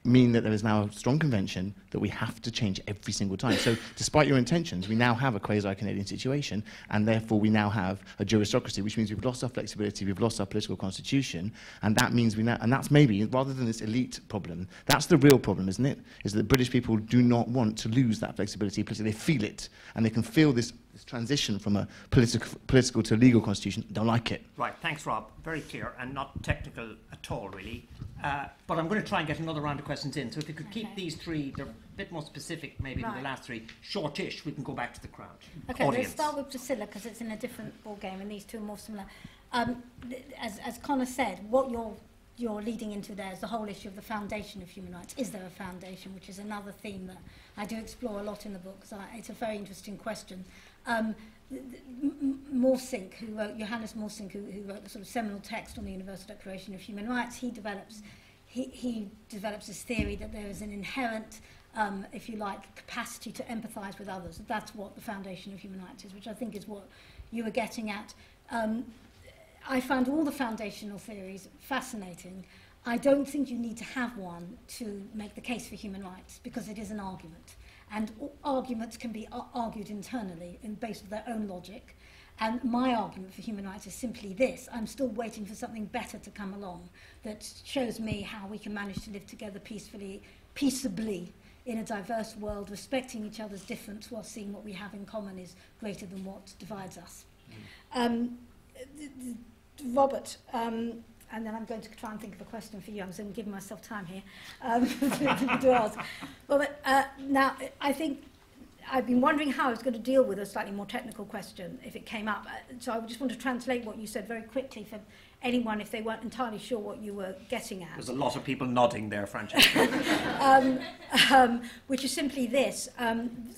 mean that there is now a strong convention that we have to change every single time. So despite your intentions, we now have a quasi-Canadian situation, and therefore we now have a juristocracy, which means we've lost our flexibility, we've lost our political constitution, and that means and that's maybe, rather than this elite problem, that's the real problem, isn't it? Is that British people do not want to lose that flexibility politically. They feel it, and they can feel this transition from a political to a legal constitution. Don't like it. Right, thanks, Rob. Very clear and not technical at all, really. But I'm going to try and get another round of questions in. So if you could keep these three, they're a bit more specific maybe than the last three, shortish, we can go back to the crowd. Okay, let's start with Priscilla, because it's in a different ball game, and these two are more similar. As Conor said, what you're leading into there is the whole issue of the foundation of human rights. Is there a foundation? Which is another theme that I do explore a lot in the book, so it's a very interesting question. Morsink, Johannes Morsink, who wrote the sort of seminal text on the Universal Declaration of Human Rights, he develops this theory that there is an inherent, if you like, capacity to empathise with others. That's what the foundation of human rights is, which I think is what you were getting at. I found all the foundational theories fascinating. I don't think you need to have one to make the case for human rights, because it is an argument. And arguments can be argued internally based on their own logic. And my argument for human rights is simply this: I'm still waiting for something better to come along that shows me how we can manage to live together peaceably in a diverse world, respecting each other's difference while seeing what we have in common is greater than what divides us. Robert, and then I'm going to try and think of a question for you. I'm giving myself time here to ask. Robert, now, I think I've been wondering how I was going to deal with a slightly more technical question if it came up. So I just want to translate what you said very quickly for anyone if they weren't entirely sure what you were getting at. There's a lot of people nodding there, Francesca. Which is simply this.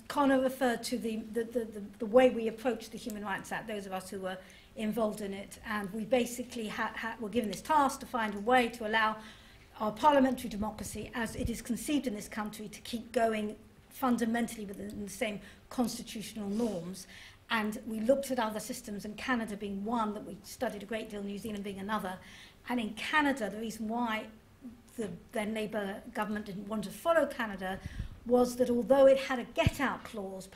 Conor referred to the way we approach the Human Rights Act, those of us who were involved in it, and we basically were given this task to find a way to allow our parliamentary democracy, as it is conceived in this country, to keep going fundamentally within the same constitutional norms. And we looked at other systems, and Canada being one that we studied a great deal, New Zealand being another. And in Canada, the reason why the then Labour government didn't want to follow Canada was that although it had a get-out clause,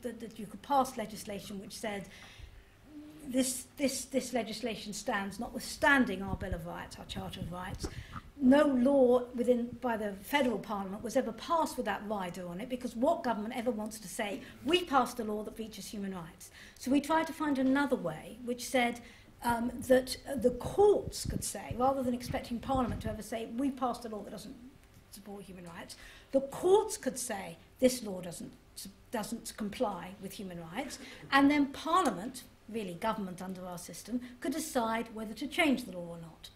that you could pass legislation which said this legislation stands notwithstanding our Bill of Rights, our Charter of Rights. No law by the federal parliament was ever passed with that rider on it, because what government ever wants to say, we passed a law that breaches human rights? So we tried to find another way which said that the courts could say, rather than expecting parliament to ever say, we passed a law that doesn't support human rights, the courts could say, this law doesn't comply with human rights, and then parliament, really government under our system, could decide whether to change the law or not.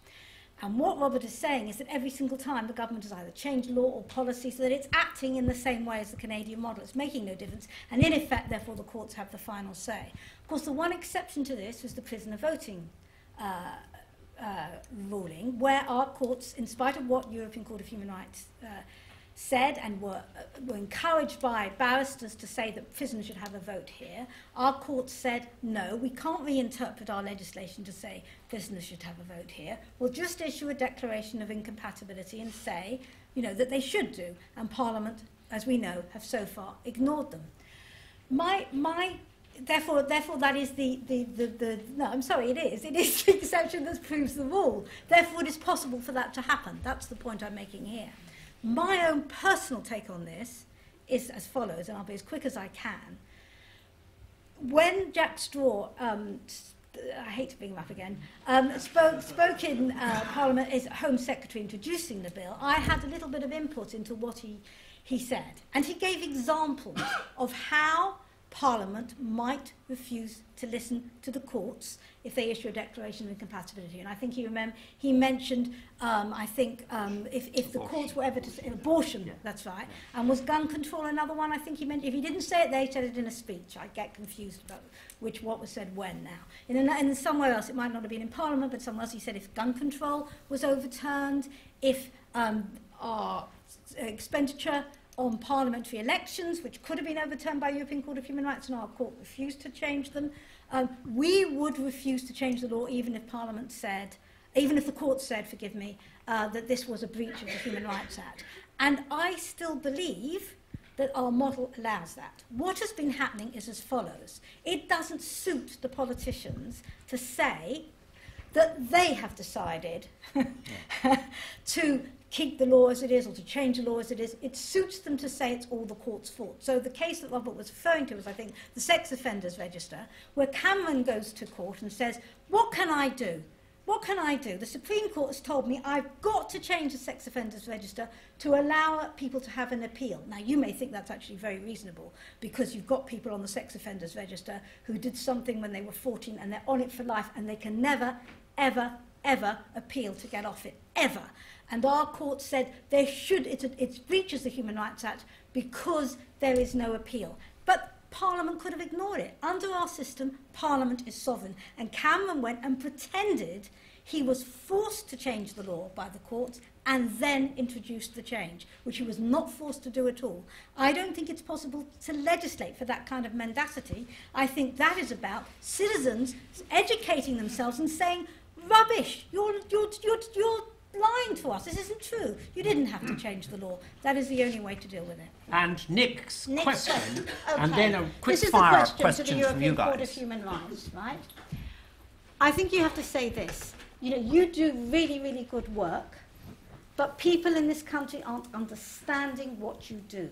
And what Robert is saying is that every single time the government has either changed law or policy so that it's acting in the same way as the Canadian model. It's making no difference. And in effect, therefore, the courts have the final say. Of course, the one exception to this was the prisoner voting ruling, where our courts, in spite of what European Court of Human Rights said and were encouraged by barristers to say that prisoners should have a vote here, our courts said, no, we can't reinterpret our legislation to say prisoners should have a vote here. We'll just issue a declaration of incompatibility and say, that they should do. And Parliament, as we know, have so far ignored them. Therefore, that is no, I'm sorry, it is the exception that proves the rule. Therefore, it is possible for that to happen. That's the point I'm making here. My own personal take on this is as follows, and I'll be as quick as I can. When Jack Straw, I hate to bring him up again, spoke in Parliament as Home Secretary introducing the bill, I had a little bit of input into what he said. And he gave examples of how Parliament might refuse to listen to the courts if they issue a declaration of incompatibility. And I think he mentioned, if the courts were ever to... Abortion, yeah. That's right. And was gun control another one? I think he mentioned... If he didn't say it there, he said it in a speech. I get confused about what was said when now. In somewhere else, it might not have been in Parliament, but somewhere else he said if gun control was overturned, if our expenditure on parliamentary elections, which could have been overturned by European Court of Human Rights, and our court refused to change them, we would refuse to change the law even if Parliament said, even if the court said, forgive me, that this was a breach of the Human Rights Act. And I still believe that our model allows that. What has been happening is as follows. It doesn't suit the politicians to say that they have decided to keep the law as it is or to change the law as it is. It suits them to say it's all the court's fault. So the case that Robert was referring to was, I think, the Sex Offenders Register, where Cameron goes to court and says, what can I do? What can I do? The Supreme Court has told me I've got to change the Sex Offenders Register to allow people to have an appeal. Now, you may think that's actually very reasonable because you've got people on the Sex Offenders Register who did something when they were 14 and they're on it for life and they can never, ever, ever appeal to get off it, ever. And our court said it breaches the Human Rights Act because there is no appeal. But Parliament could have ignored it. Under our system, Parliament is sovereign. And Cameron went and pretended he was forced to change the law by the courts and then introduced the change, which he was not forced to do at all. I don't think it's possible to legislate for that kind of mendacity. I think that is about citizens educating themselves and saying, rubbish, you're lying to us. This isn't true. You didn't have to change the law. That is the only way to deal with it. And Nick's question, okay. And then a quick fire question to the from you European Court of guys. Human Rights, right? I think you have to say this. You do really, really good work, but people in this country aren't understanding what you do.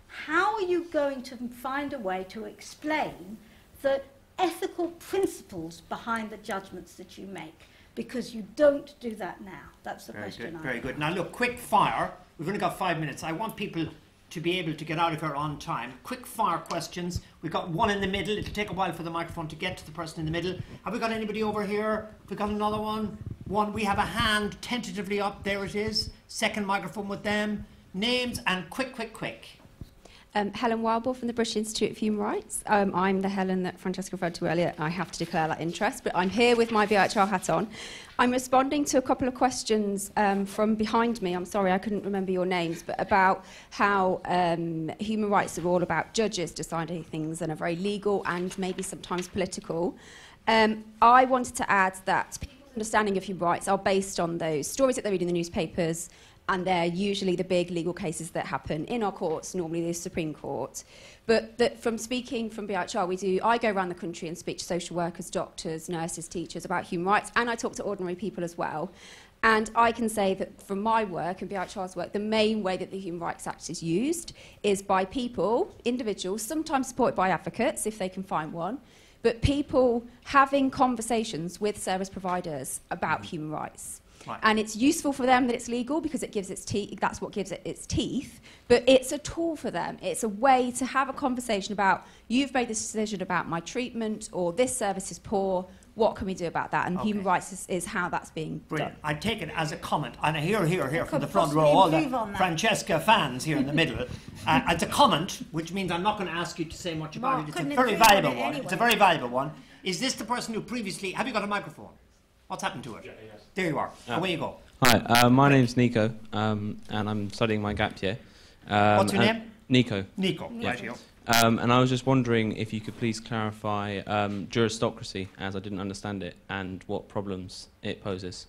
How are you going to find a way to explain the ethical principles behind the judgments that you make? Because you don't do that now. That's the question. Very good. Now look, quick fire. We've only got 5 minutes. I want people to be able to get out of here on time. Quick fire questions. We've got one in the middle. It'll take a while for the microphone to get to the person in the middle. Have we got anybody over here? Have we got another one? We have a hand tentatively up. There it is. Second microphone with them. Names and quick. Helen Wildball from the British Institute of Human Rights. I'm the Helen that Francesca referred to earlier. I have to declare that interest, but I'm here with my VHR hat on. I'm responding to a couple of questions from behind me. I'm sorry, I couldn't remember your names, but about how human rights are all about judges deciding things and are very legal and maybe sometimes political. I wanted to add that people's understanding of human rights are based on those stories that they read in the newspapers, and they're usually the big legal cases that happen in our courts, normally the Supreme Court. But that from speaking from BHR, I go around the country and speak to social workers, doctors, nurses, teachers about human rights, and I talk to ordinary people as well. And I can say that from my work and BHR's work, the main way that the Human Rights Act is used is by people, individuals, sometimes supported by advocates, if they can find one, but people having conversations with service providers about human rights. Right. And it's useful for them that it's legal because it gives its that's what gives it its teeth. But it's a tool for them. It's a way to have a conversation about, you've made this decision about my treatment, or this service is poor. What can we do about that? And human rights is how that's being done. I take it as a comment, and I hear from the front row, all the Francesca fans here in the middle. It's a comment, which means I'm not going to ask you to say much about it. It's a very valuable one. It's a very valuable one. Is this the person who previously... Have you got a microphone? What's happened to it? Yeah, yes. There you are. Away you go. Hi, my name's Nico, and I'm studying my gap year. What's your name? Nico. Nico, yeah. right. And I was just wondering if you could please clarify juristocracy, as I didn't understand it, and what problems it poses.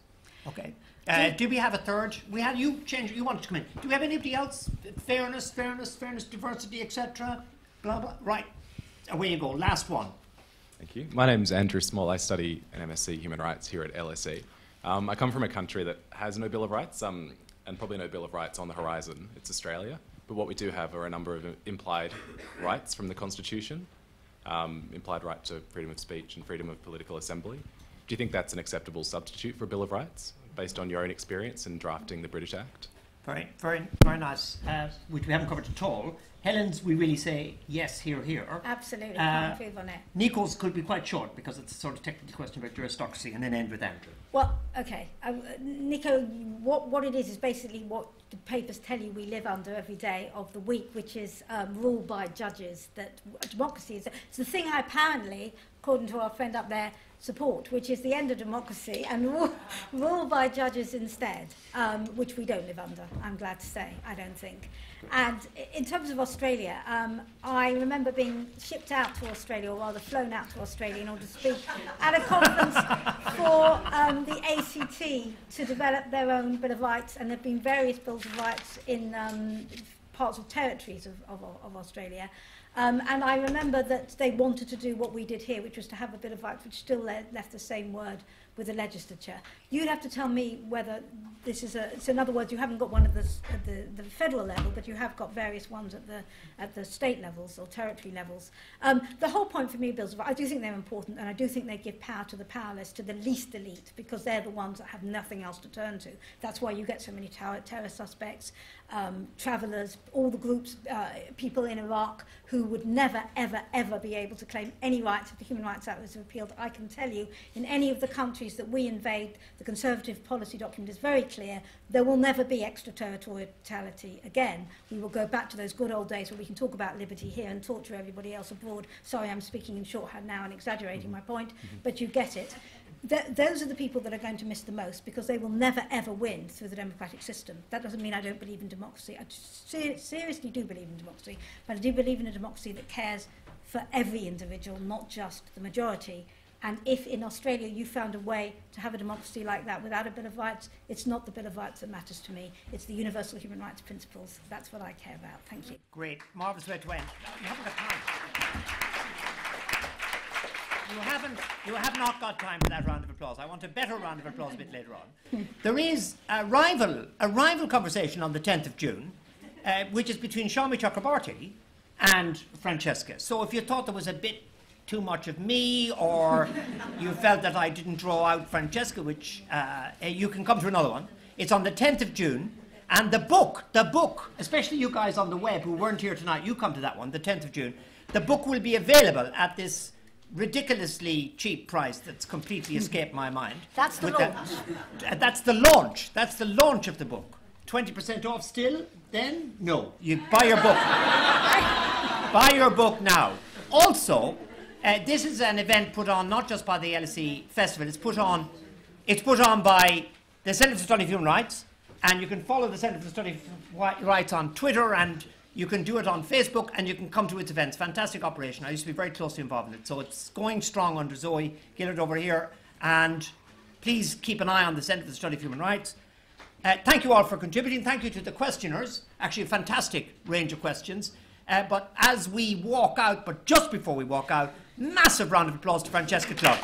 Okay. Do we have a third? We had you change. You wanted to come in. Do we have anybody else? Fairness, diversity, etc. Blah blah. Right. Away you go. Last one. Thank you. My name's Andrew Small. I study an MSc Human Rights here at LSE. I come from a country that has no Bill of Rights, and probably no Bill of Rights on the horizon. It's Australia. But what we do have are a number of implied rights from the Constitution, implied right to freedom of speech and freedom of political assembly. Do you think that's an acceptable substitute for a Bill of Rights, based on your own experience in drafting the British Act? Very, very, very nice, which we haven't covered at all. Helen's, we really say yes, here. Absolutely, can't improve on it. Nico's could be quite short, because it's a sort of technical question about juristocracy, and then end with Andrew. Well, okay. Nico, what it is basically what the papers tell you we live under every day of the week, which is ruled by judges, that democracy is... It's the thing I apparently, according to our friend up there, support, which is the end of democracy, and rule by judges instead, which we don't live under, I'm glad to say, I don't think. And in terms of Australia, I remember being shipped out to Australia, or rather flown out to Australia in order to speak at a conference for the ACT to develop their own Bill of Rights, and there have been various Bills of Rights in parts of territories of Australia. And I remember that they wanted to do what we did here, which was to have a Bill of Rights, which still left the same word with the legislature. You'd have to tell me whether this is a... So in other words, you haven't got one at the federal level, but you have got various ones at the state levels or territory levels. The whole point for me, Bills of Rights, I do think they're important, and I do think they give power to the powerless, to the least elite, because they're the ones that have nothing else to turn to. That's why you get so many terror suspects, travellers, all the groups, people in Iraq who would never, ever, ever be able to claim any rights if the Human Rights Act was repealed. I can tell you, in any of the countries that we invade, the Conservative policy document is very clear, there will never be extraterritoriality again. We will go back to those good old days where we can talk about liberty here and torture everybody else abroad. Sorry, I'm speaking in shorthand now and exaggerating my point, but you get it. Those are the people that are going to miss the most, because they will never, ever win through the democratic system. That doesn't mean I don't believe in democracy. I seriously do believe in democracy, but I do believe in a democracy that cares for every individual, not just the majority. And if in Australia you found a way to have a democracy like that without a Bill of Rights, it's not the Bill of Rights that matters to me. It's the universal human rights principles. That's what I care about. Thank you. Great. Marvellous way to end. You haven't got time. You have not got time for that round of applause. I want a better round of applause a bit later on. There is a rival conversation on the 10th of June, which is between Shami Chakrabarty and Francesca. So if you thought there was a bit too much of me, or you felt that I didn't draw out Francesca, which you can come to another one. It's on the 10th of June, and the book, especially you guys on the web who weren't here tonight, you come to that one, the 10th of June. The book will be available at this ridiculously cheap price that's completely escaped my mind. That's the launch. That's the launch. That's the launch of the book. 20% off still? Then? No. You buy your book. Buy your book now. Also, this is an event put on not just by the LSE Festival, it's put on by the Centre for Study of Human Rights, and you can follow the Centre for Study of Rights on Twitter, and you can do it on Facebook, and you can come to its events. Fantastic operation. I used to be very closely involved in it. So it's going strong under Zoe Gillard over here, and please keep an eye on the Centre for the Study of Human Rights. Thank you all for contributing. Thank you to the questioners. Actually, a fantastic range of questions. But as we walk out, but just before we walk out, massive round of applause to Francesca Klug.